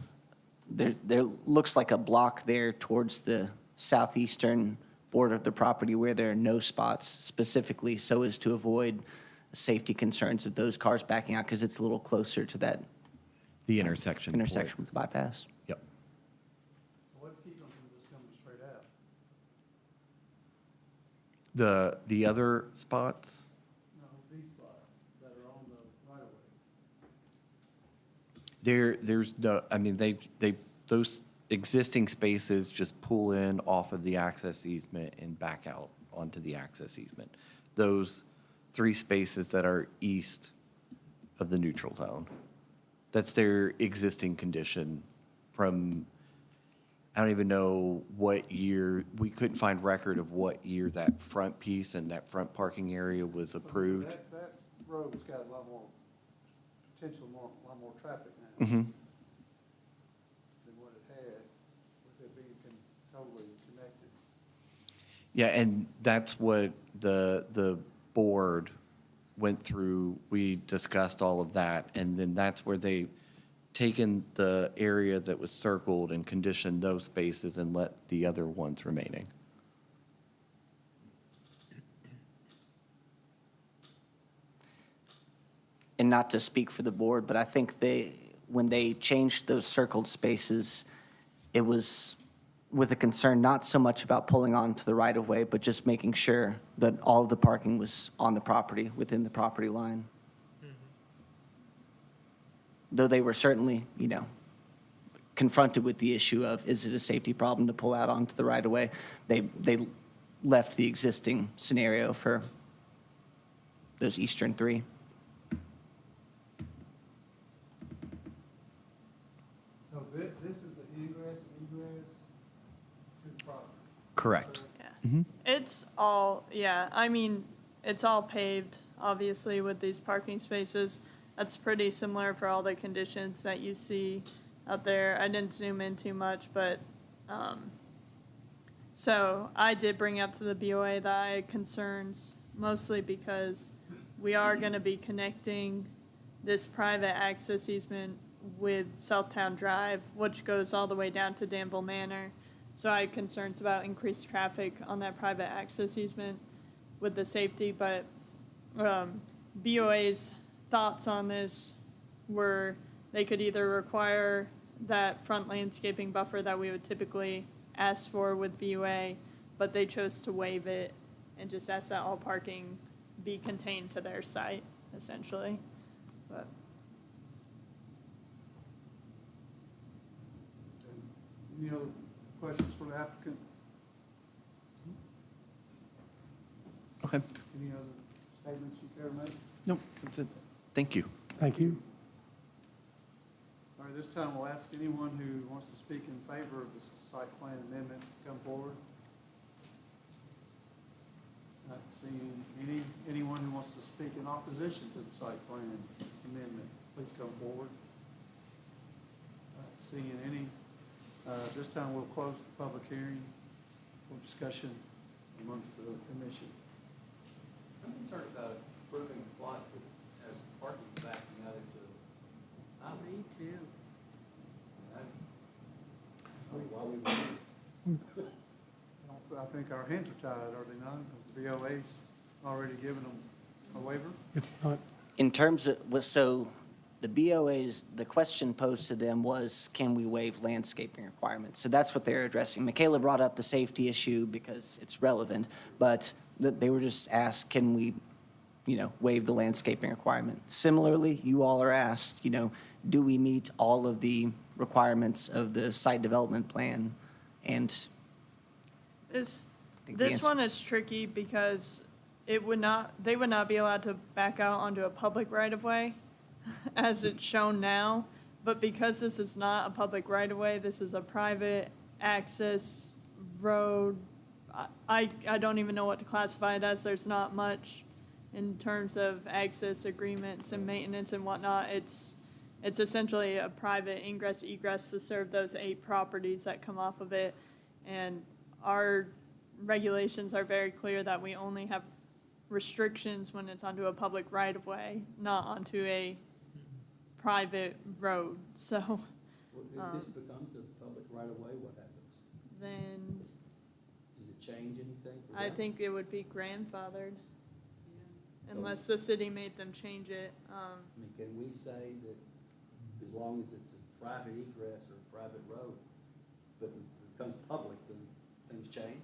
there looks like a block there towards the southeastern border of the property where there are no spots specifically so as to avoid safety concerns of those cars backing out because it's a little closer to that The intersection. point. intersection with the bypass. Yep. What's keeping them from just coming straight out? The other spots, No, these spots that are on the right of way. there's no, I mean, those existing spaces just pull in off of the access easement and back out onto the access easement. Those 3 spaces that are east of the neutral zone, that's their existing condition from, I don't even know what year, we couldn't find record of what year that front piece and that front parking area was approved. That road's got a lot more potential, a lot more traffic now Mm-hmm. than what it had with it being totally connected. Yeah, and that's what the board went through. We discussed all of that, and then that's where they taken the area that was circled and conditioned those spaces and let the other ones remaining. And not to speak for the board, but I think when they changed those circled spaces, it was with a concern not so much about pulling onto the right-of-way, but just making sure that all of the parking was on the property, within the property line. Though they were certainly, confronted with the issue of, is it a safety problem to pull out onto the right-of-way? They left the existing scenario for those eastern 3. So this is the ingress and egress to the property. Correct. Yeah. It's all, yeah, I mean, it's all paved, obviously, with these parking spaces. That's pretty similar for all the conditions that you see out there. I didn't zoom in too much, but, so I did bring up to the BOA that I had concerns, mostly because we are gonna be connecting this private access easement with Southtown Drive, which goes all the way down to Danville Manor. So I had concerns about increased traffic on that private access easement with the safety, but BOA's thoughts on this were they could either require that front landscaping buffer that we would typically ask for with BOA, but they chose to waive it and just ask that all parking be contained to their site, essentially. But Any other questions for the applicant? Okay. Any other statements you care to make? Nope, that's it. Thank you. Thank you. All right, this time we'll ask anyone who wants to speak in favor of the site plan amendment to come forward. Not seeing anyone who wants to speak in opposition to the site plan amendment, please come forward. Not seeing any. This time we'll close the public hearing for discussion amongst the commission. I'm concerned about approving a plot that has parking backing out into the highway. Me too. Why we would I think our hands are tied, are they not? The BOA's already given them a waiver. It's not, In terms of, so the BOA's, the question posed to them was, can we waive landscaping requirements? So that's what they're addressing. Michaela brought up the safety issue because it's relevant, but they were just asked, can we, waive the landscaping requirement? Similarly, you all are asked, do we meet all of the requirements of the site development plan? And this think the answer- one is tricky because they would not be allowed to back out onto a public right-of-way as it's shown now. But because this is not a public right-of-way, this is a private access road. I don't even know what to classify it as. There's not much in terms of access agreements and maintenance and whatnot. It's essentially a private ingress egress to serve those 8 properties that come off of it. And our regulations are very clear that we only have restrictions when it's onto a public right-of-way, not onto a private road. So Well, if this becomes a public right of way, what happens? then Does it change anything for I them? think it would be grandfathered So- unless the city made them change it. I mean, can we say that as long as it's a private egress or a private road, but it becomes public, then things change?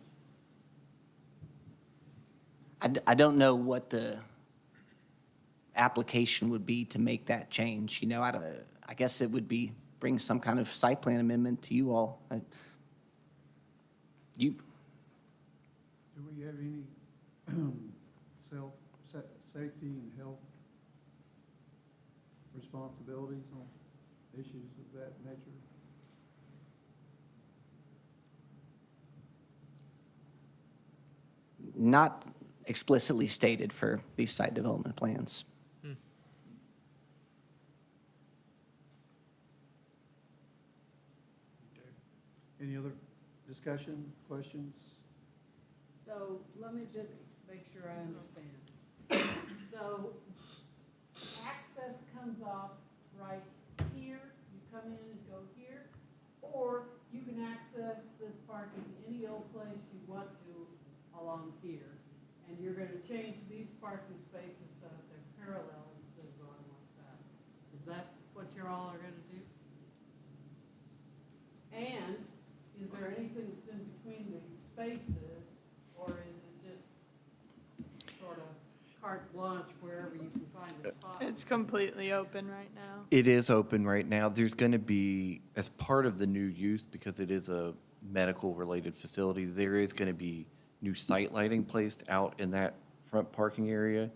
I don't know what the application would be to make that change. You know, I guess it would be bring some kind of site plan amendment to you all. You, Do we have any safety and health responsibilities on issues of that nature? not explicitly stated for these site development plans. Any other discussion, questions? So let me just make sure I understand. So access comes off right here, you come in and go here, or you can access this parking any old place you want to along here, and you're gonna change these parking spaces so that they're parallel instead of going like that. Is that what you all are gonna do? And is there anything that's in between these spaces, or is it just sort of carte blanche wherever you can find a spot? It's completely open right now. It is open right now. There's going to be, as part of the new use, because it is a medical-related facility, there is going to be new site lighting placed out in that front parking area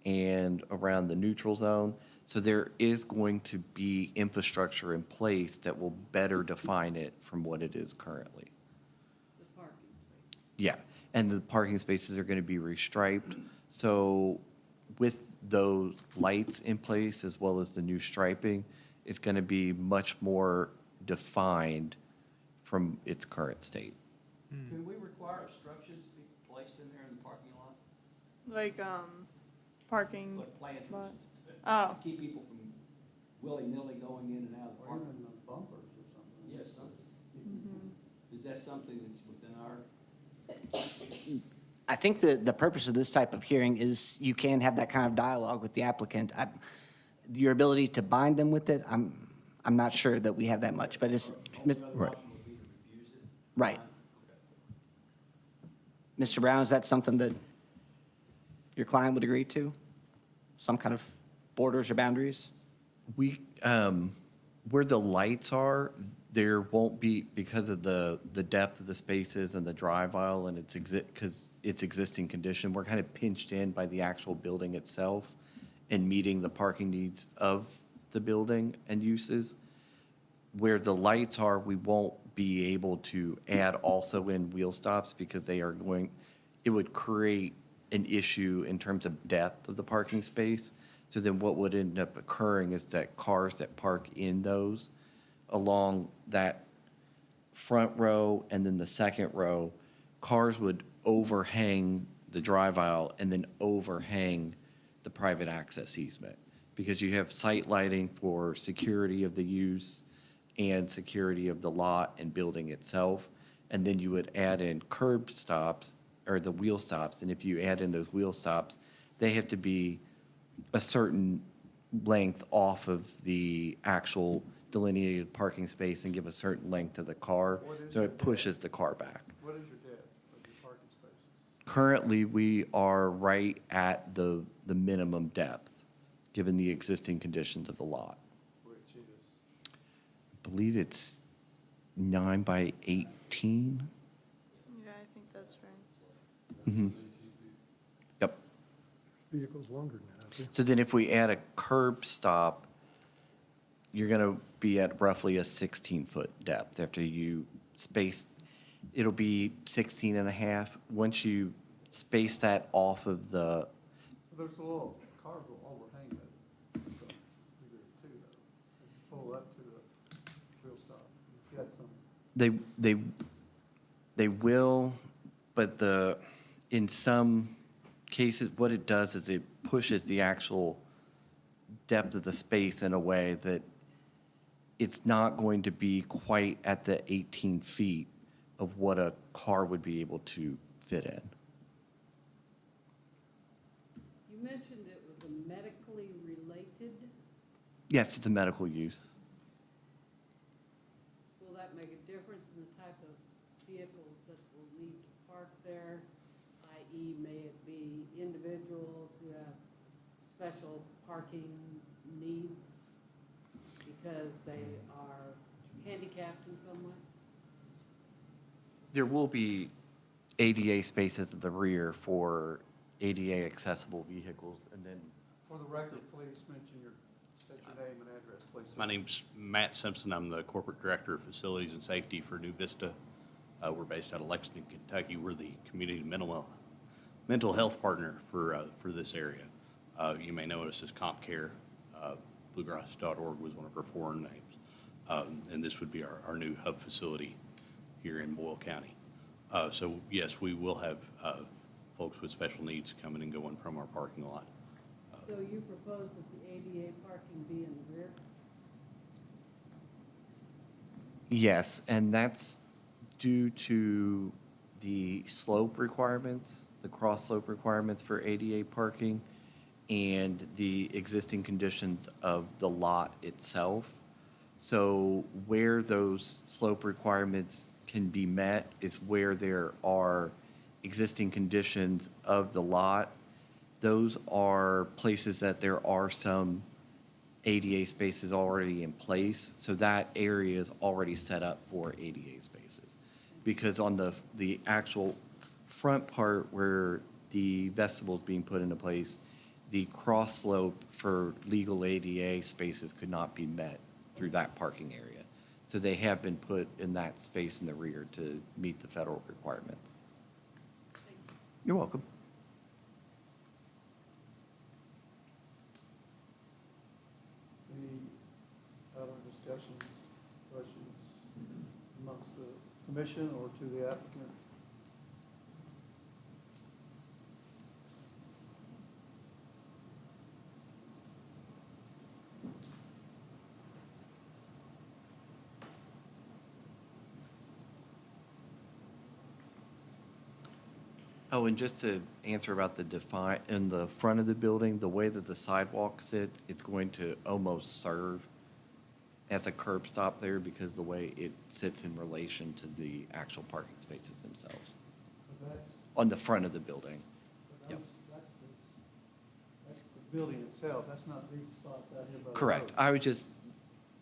and around the neutral zone. So there is going to be infrastructure in place that will better define it from what it is currently. The parking spaces. Yeah, and the parking spaces are going to be restriped. So with those lights in place, as well as the new striping, it's going to be much more defined from its current state. Can we require obstructions to be placed in there in the parking lot? Like, parking, Like planters? lot. Oh. Keep people from willy-nilly going in and out of the Or parking? even the bumpers or something? Yes, something. Is that something that's within our? I think the purpose of this type of hearing is you can have that kind of dialogue with the applicant. Your ability to bind them with it, I'm not sure that we have that much, but it's, Only other Right. option would be to refuse it? right. Okay. Mr. Brown, is that something that your client would agree to? Some kind of borders or boundaries? We, where the lights are, there won't be, because of the depth of the spaces and the drive aisle and because its existing condition, we're kind of pinched in by the actual building itself and meeting the parking needs of the building and uses. Where the lights are, we won't be able to add also in wheel stops because it would create an issue in terms of depth of the parking space. So then what would end up occurring is that cars that park in those along that front row and then the second row, cars would overhang the drive aisle and then overhang the private access easement. Because you have site lighting for security of the use and security of the lot and building itself. And then you would add in curb stops or the wheel stops. And if you add in those wheel stops, they have to be a certain length off of the actual delineated parking space and give a certain length to the car. So it pushes the car back. What is your depth of your parking spaces? Currently, we are right at the minimum depth, given the existing conditions of the lot. Which is, I believe it's 9 by 18. Yeah, I think that's right. Mhm. Yep. Vehicle's longer than that, I think. So then if we add a curb stop, you're going to be at roughly a 16-foot depth after you space. It'll be 16 and a half. Once you space that off of the, there's a little, cars will overhang that. So, figure it too, though. Pull up to the wheel stop. You've got some, They will, but in some cases, what it does is it pushes the actual depth of the space in a way that it's not going to be quite at the 18 feet of what a car would be able to fit in. You mentioned it was a medically related. Yes, it's a medical use. Will that make a difference in the type of vehicles that will need to park there? I.e., may it be individuals who have special parking needs because they are handicapped in some way? There will be ADA spaces at the rear for ADA accessible vehicles, and then For the record, please mention state your name and address, please. My name's Matt Simpson. I'm the Corporate Director of Facilities and Safety for New Vista. We're based out of Lexington, Kentucky. We're the community mental health partner for this area. You may know us as CompCare. Bluegrass.org was one of our foreign names. And this would be our new hub facility here in Boyle County. So yes, we will have folks with special needs coming and going from our parking lot. So you propose that the ADA parking be in the rear? yes, and that's due to the slope requirements, the cross slope requirements for ADA parking, and the existing conditions of the lot itself. So where those slope requirements can be met is where there are existing conditions of the lot. Those are places that there are some ADA spaces already in place. So that area is already set up for ADA spaces. Because on the actual front part where the vestibule is being put into place, the cross slope for legal ADA spaces could not be met through that parking area. So they have been put in that space in the rear to meet the federal requirements. You're welcome. Any other discussions, questions amongst the commission or to the applicant? Oh, and just to answer about in the front of the building, the way that the sidewalk sits, it's going to almost serve as a curb stop there because the way it sits in relation to the actual parking spaces themselves But that's, on the front of the building. but Yep. that's the building itself, that's not these spots out here by the Correct. road.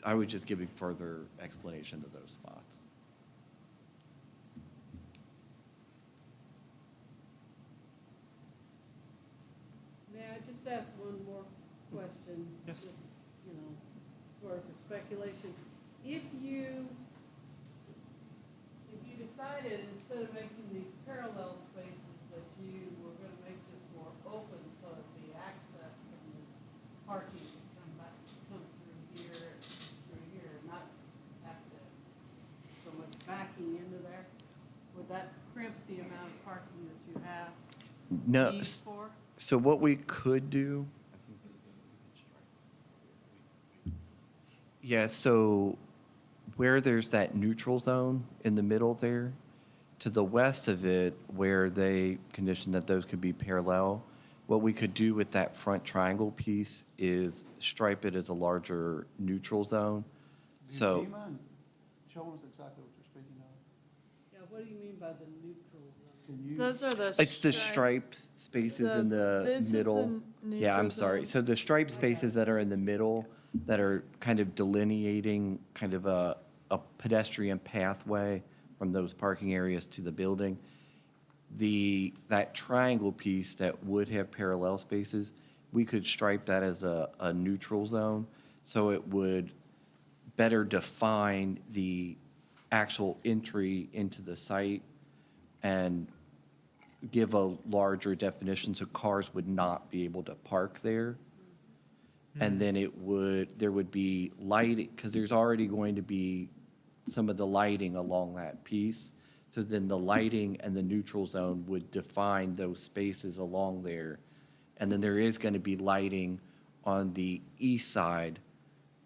I was just giving further explanation to those spots. May I just ask one more question? Yes. Just, you know, sort of for speculation. If you decided, instead of making these parallel spaces, that you were gonna make this more open so that the access from the parking could come through here, and not have to, so much backing into there, would that crimp the amount of parking that you have No, need for? so what we could do. Yeah, so where there's that neutral zone in the middle there, to the west of it, where they conditioned that those could be parallel, what we could do with that front triangle piece is stripe it as a larger neutral zone. Do So, you mind showing us exactly what you're speaking of? Yeah, what do you mean by the neutral zone? Can you? Those are the. it's the striped spaces in the This is middle. the Yeah, I'm neutral sorry. zone. So the striped spaces that are in the middle, that are kind of delineating kind of a pedestrian pathway from those parking areas to the building. That triangle piece that would have parallel spaces, we could stripe that as a neutral zone, so it would better define the actual entry into the site and give a larger definition so cars would not be able to park there. And then there would be lighting, because there's already going to be some of the lighting along that piece. So then the lighting and the neutral zone would define those spaces along there. And then there is going to be lighting on the east side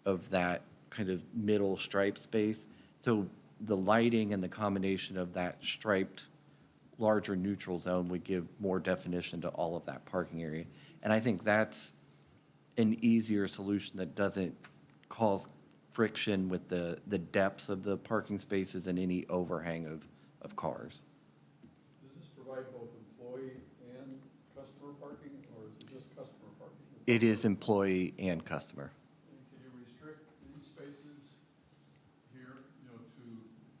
of that kind of middle stripe space. So the lighting and the combination of that striped larger neutral zone would give more definition to all of that parking area. And I think that's an easier solution that doesn't cause friction with the depths of the parking spaces and any overhang of cars. Does this provide both employee and customer parking, or is it just customer parking? It is employee and customer. And can you restrict these spaces here, to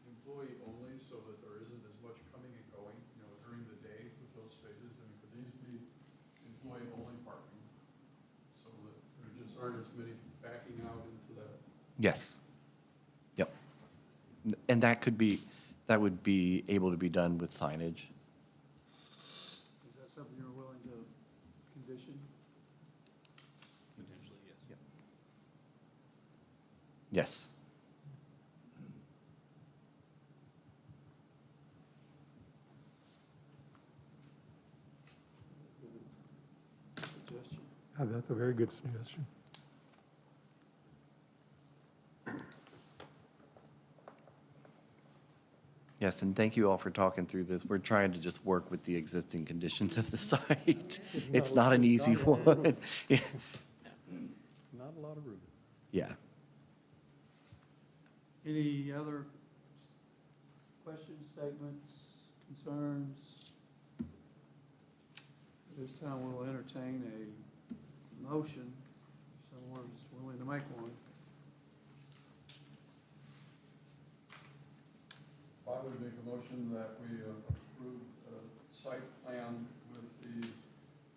employee only, so that there isn't as much coming and going, during the day with those spaces? I mean, could these be employee-only parking, so that there just aren't as many backing out into that? Yes. Yep. And that would be able to be done with signage. Is that something you're willing to condition? Potentially, yes. Yes. Suggestion? That's a very good suggestion. Yes, and thank you all for talking through this. We're trying to just work with the existing conditions of the site. It's not an easy one. Yeah. Not a lot of room. Yeah. Any other questions, statements, concerns? This time we'll entertain a motion. If someone's willing to make one. I would make a motion that we approve a site plan with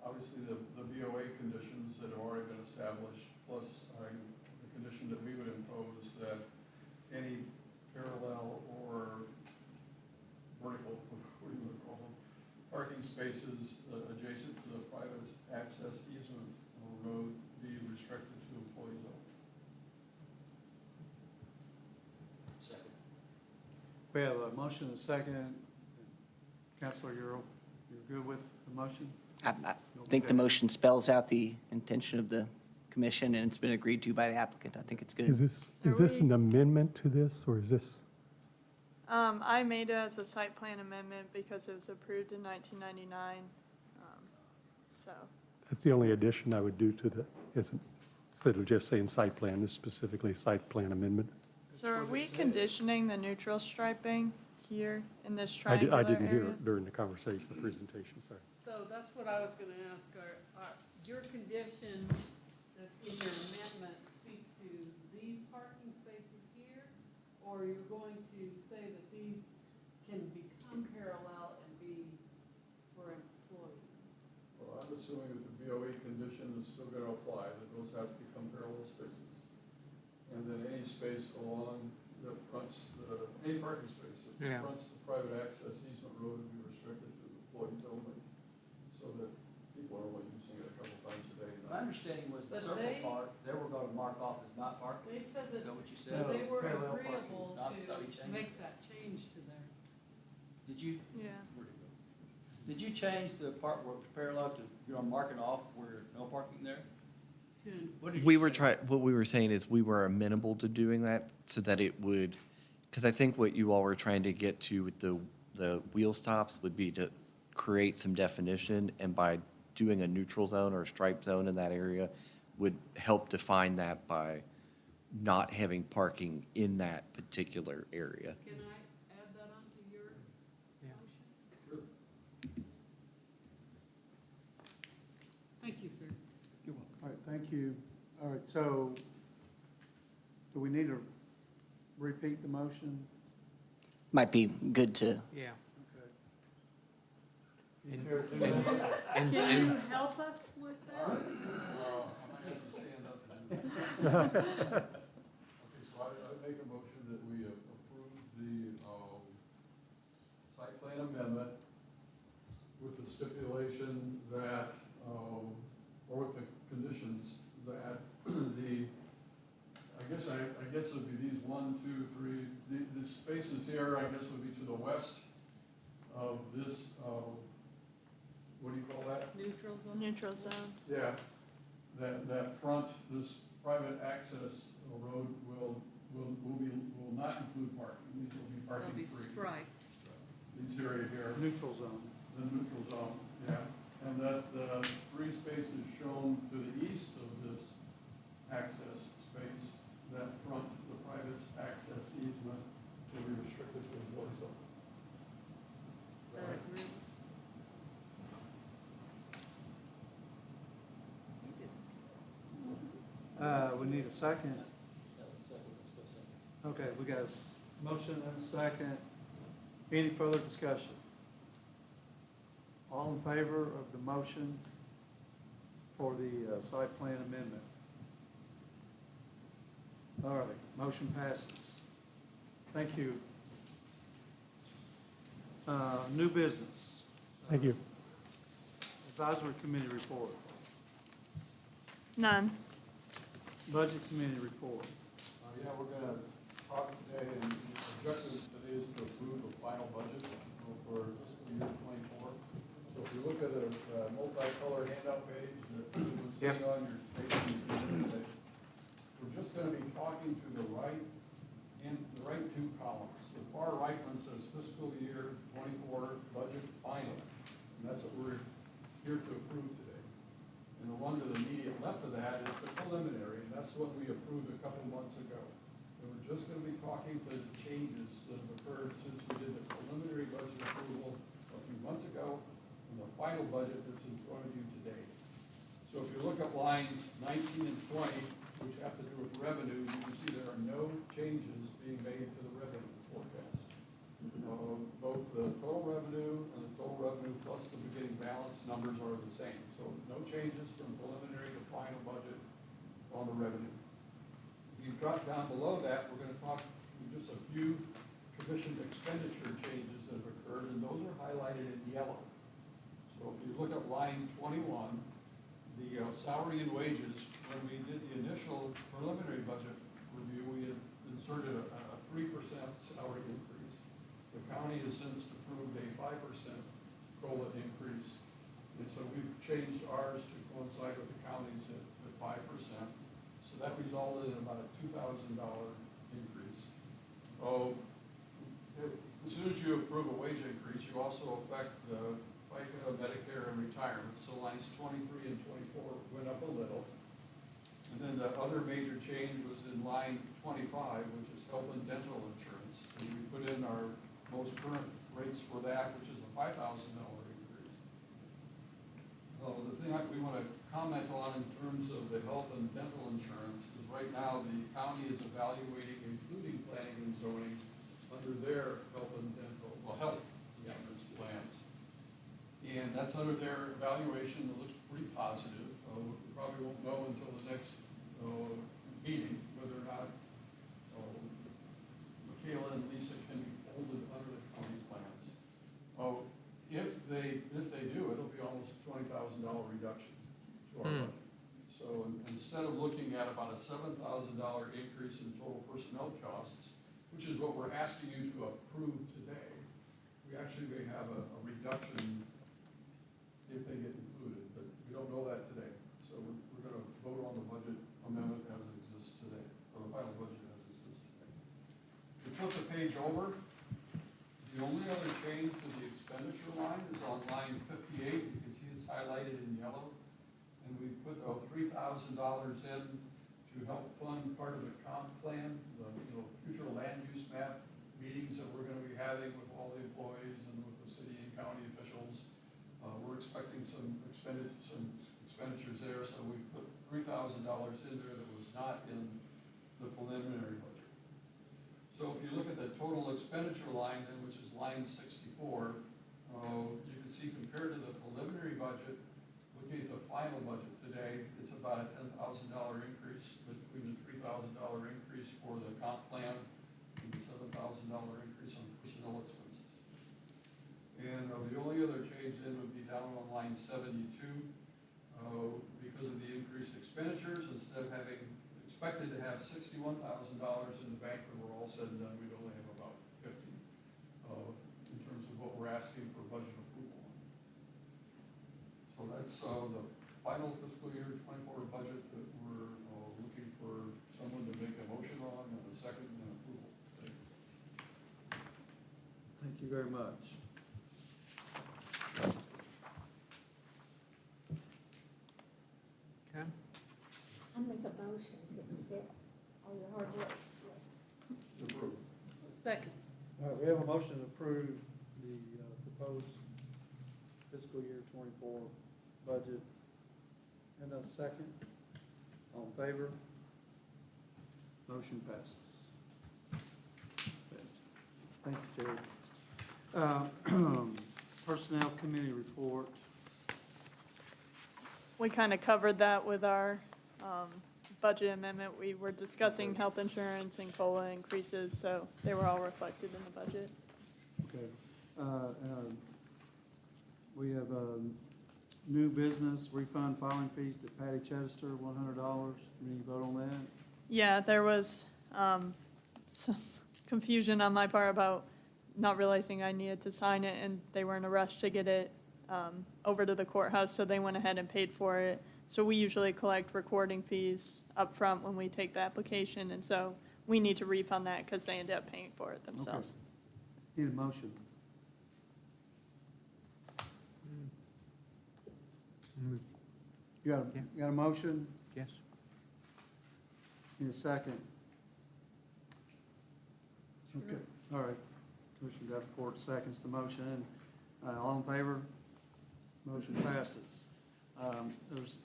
obviously the BOA conditions that have already been established, plus the condition that we would impose that any parallel or vertical, what do you want to call them, parking spaces adjacent to the private access easement or road be restricted to employees only. Second. We have a motion and a second. Counselor, you're good with the motion? I think the motion spells out the intention of the commission, and it's been agreed to by the applicant. I think it's good. Is this an amendment to this, or is this? I made it as a site plan amendment because it was approved in 1999. So, That's the only addition I would do to instead of just saying site plan, this specifically site plan amendment. so are we conditioning the neutral striping here in this I triangular didn't hear area? it during the conversation, the presentation, sorry. So that's what I was gonna ask, your condition that in your amendment speaks to these parking spaces here? Or you're going to say that these can become parallel and be for employees? Well, I'm assuming that the BOE condition is still going to apply, that those have to become parallel spaces. And then any space along that fronts, any parking space Yeah. that fronts the private access easement road would be restricted to employees only, so that people are only using it a couple times a day. My understanding was the But circle they- part, they were gonna mark off as not parking. They said Is that that what you that said? they were Parallel parking. agreeable Not that we to changed. make that change to their. Did you, Yeah. did you change the part where it was parallel to, marking off where no parking there? What did you We were say? what we were saying is we were amenable to doing that so that it would, because I think what you all were trying to get to with the wheel stops would be to create some definition, and by doing a neutral zone or a stripe zone in that area would help define that by not having parking in that particular area. Can I add that onto your Yeah. motion? Thank you, sir. All right, thank you. All right, so do we need to repeat the motion? Might be good to, Yeah. Okay. And- You care to do that? And, Can you and, help us with that? I might have to stand up and do that. Okay, so I make a motion that we approve the site plan amendment with the stipulation that, or with the conditions that I guess it would be these 1, 2, 3, the spaces here, I guess would be to the west of this, what do you call that? Neutral zone? Neutral zone. Yeah, that front, this private access road will not include parking. These will be They'll parking be free. striped. These area here, Neutral zone. the neutral zone, yeah. And that the free space is shown to the east of this access space, that front, the private access easement will be restricted to the load zone. Is that agreeable? We need a second. Okay, we got a motion and a second. Any further discussion? All in favor of the motion for the site plan amendment? All right, motion passes. Thank you. New business. Thank you. Advisory committee report. None. Budget committee report. Yeah, we're gonna talk today, and the objective today is to approve the final budget for fiscal year '24. So if you look at the multicolor handout page that was sitting on your station today, we're just gonna be talking to the right two columns. The far right one says fiscal year '24 budget final, and that's what we're here to approve today. And the one to the immediate left of that is the preliminary, and that's what we approved a couple months ago. And we're just gonna be talking to the changes that have occurred since we did the preliminary budget approval a few months ago, and the final budget that's in front of you today. So if you look at lines 19 and 20, which have to do with revenue, you can see there are no changes being made to the revenue forecast. Both the total revenue and the total revenue plus the beginning balance numbers are the same. So no changes from preliminary to final budget on the revenue. If you drop down below that, we're gonna talk just a few commission expenditure changes that have occurred, and those are highlighted in yellow. So if you look at line 21, the salary and wages, when we did the initial preliminary budget review, we had inserted a 3% salary increase. The county has since approved a 5% COLA increase, and so we've changed ours to coincide with the county's at 5%. So that resulted in about a $2,000 increase. As soon as you approve a wage increase, you also affect the FICA, Medicare, and retirement. So lines 23 and 24 went up a little. And then the other major change was in line 25, which is health and dental insurance. And we put in our most current rates for that, which is a $5,000 increase. The thing that we want to comment on in terms of the health and dental insurance is right now the county is evaluating including planning and zoning under their health and dental, health insurance plans. And that's under their evaluation. It looks pretty positive. We probably won't know until the next meeting whether or not Michaela and Lisa can be folded under the county plans. If they do, it'll be almost a $20,000 reduction to our budget. So instead of looking at about a $7,000 increase in total personnel costs, which is what we're asking you to approve today, we actually may have a reduction if they get included, but we don't know that today. So we're going to vote on the budget amendment as it exists today, or the final budget as it exists today. If you flip the page over, the only other change to the expenditure line is on line 58. You can see it's highlighted in yellow. And we put $3,000 in to help fund part of the comp plan, the future land use map meetings that we're going to be having with all the employees and with the city and county officials. We're expecting some expenditures there, so we put $3,000 in there that was not in the preliminary budget. So if you look at the total expenditure line, then, which is line 64, you can see compared to the preliminary budget, looking at the final budget today, it's about a $10,000 increase between the $3,000 increase for the comp plan and the $7,000 increase on personnel expenses. And the only other change then would be down on line 72, because of the increased expenditures. Instead of having expected to have $61,000 in the bank when we're all said and done, we'd only have about 50 in terms of what we're we're asking for budget approval on. So that's the final fiscal year 24 budget that we're looking for someone to make a motion on and a second and approval today. Thank you very much. Okay. I make a motion to accept all your hard work. Approve. Second. All right, we have a motion to approve the proposed fiscal year 24 budget. And a second. All in favor? Motion passes. Thank you, Terry. Personnel Committee report. We kind of covered that with our budget amendment. We were discussing health insurance and COLA increases, so they were all reflected in the budget. Okay. We have new business refund filing fees to Patty Chester, $100. We need to vote on that? Yeah, there was some confusion on my part about not realizing I needed to sign it, and they were in a rush to get it over to the courthouse, so they went ahead and paid for it. So we usually collect recording fees up front when we take the application, and so we need to refund that because they ended up paying for it themselves. Need a motion. You got a motion? Yes. Need a second? Okay, all right. Commissioner Davenport seconds the motion. All in favor? Motion passes. There's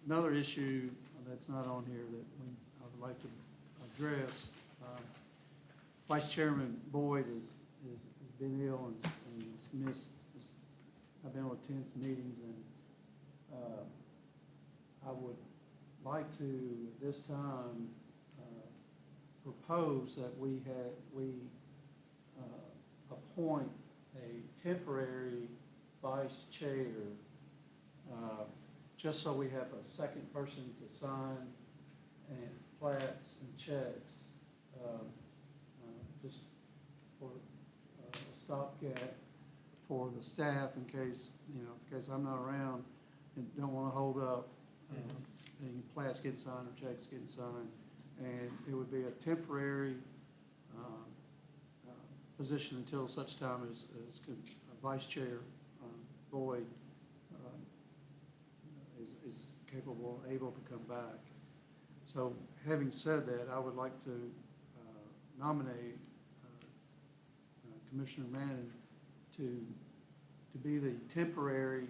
another issue that's not on here that I would like to address. Vice Chairman Boyd has been ill and has missed, I've been able to attend some meetings, and I would like to, at this time, propose that we appoint a temporary vice chair, just so we have a second person to sign and plats and checks, just for a stopgap for the staff in case, in case I'm not around and don't want to hold up any plats getting signed or checks getting signed. And it would be a temporary position until such time as Vice Chair Boyd is capable, able to come back. So having said that, I would like to nominate Commissioner Manning to be the temporary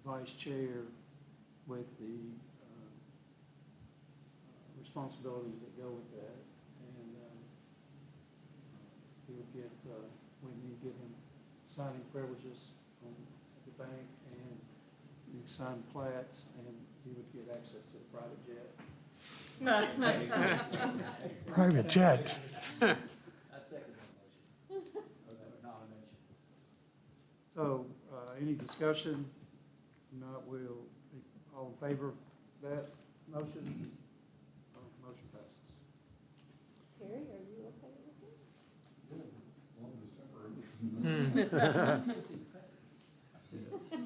Vice Chair with the responsibilities that go with that. And he would get, we need to get him signing privileges at the bank, and he would sign plats, and he would get access to the private jet. Private jets. I second that motion, or that nomination. So, any discussion? If not, we'll, all in favor of that motion? Motion passes. Terry, are you okay with it? As long as it's temporary.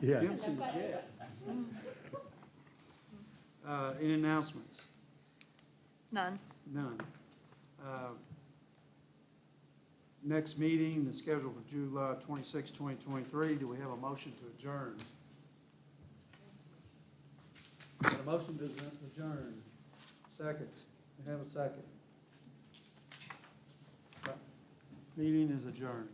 Yeah. Give him some jet. Any announcements? None. None. Next meeting is scheduled for July 26, 2023. Do we have a motion to adjourn? A motion to adjourn. Second. We have a second. Meeting is adjourned.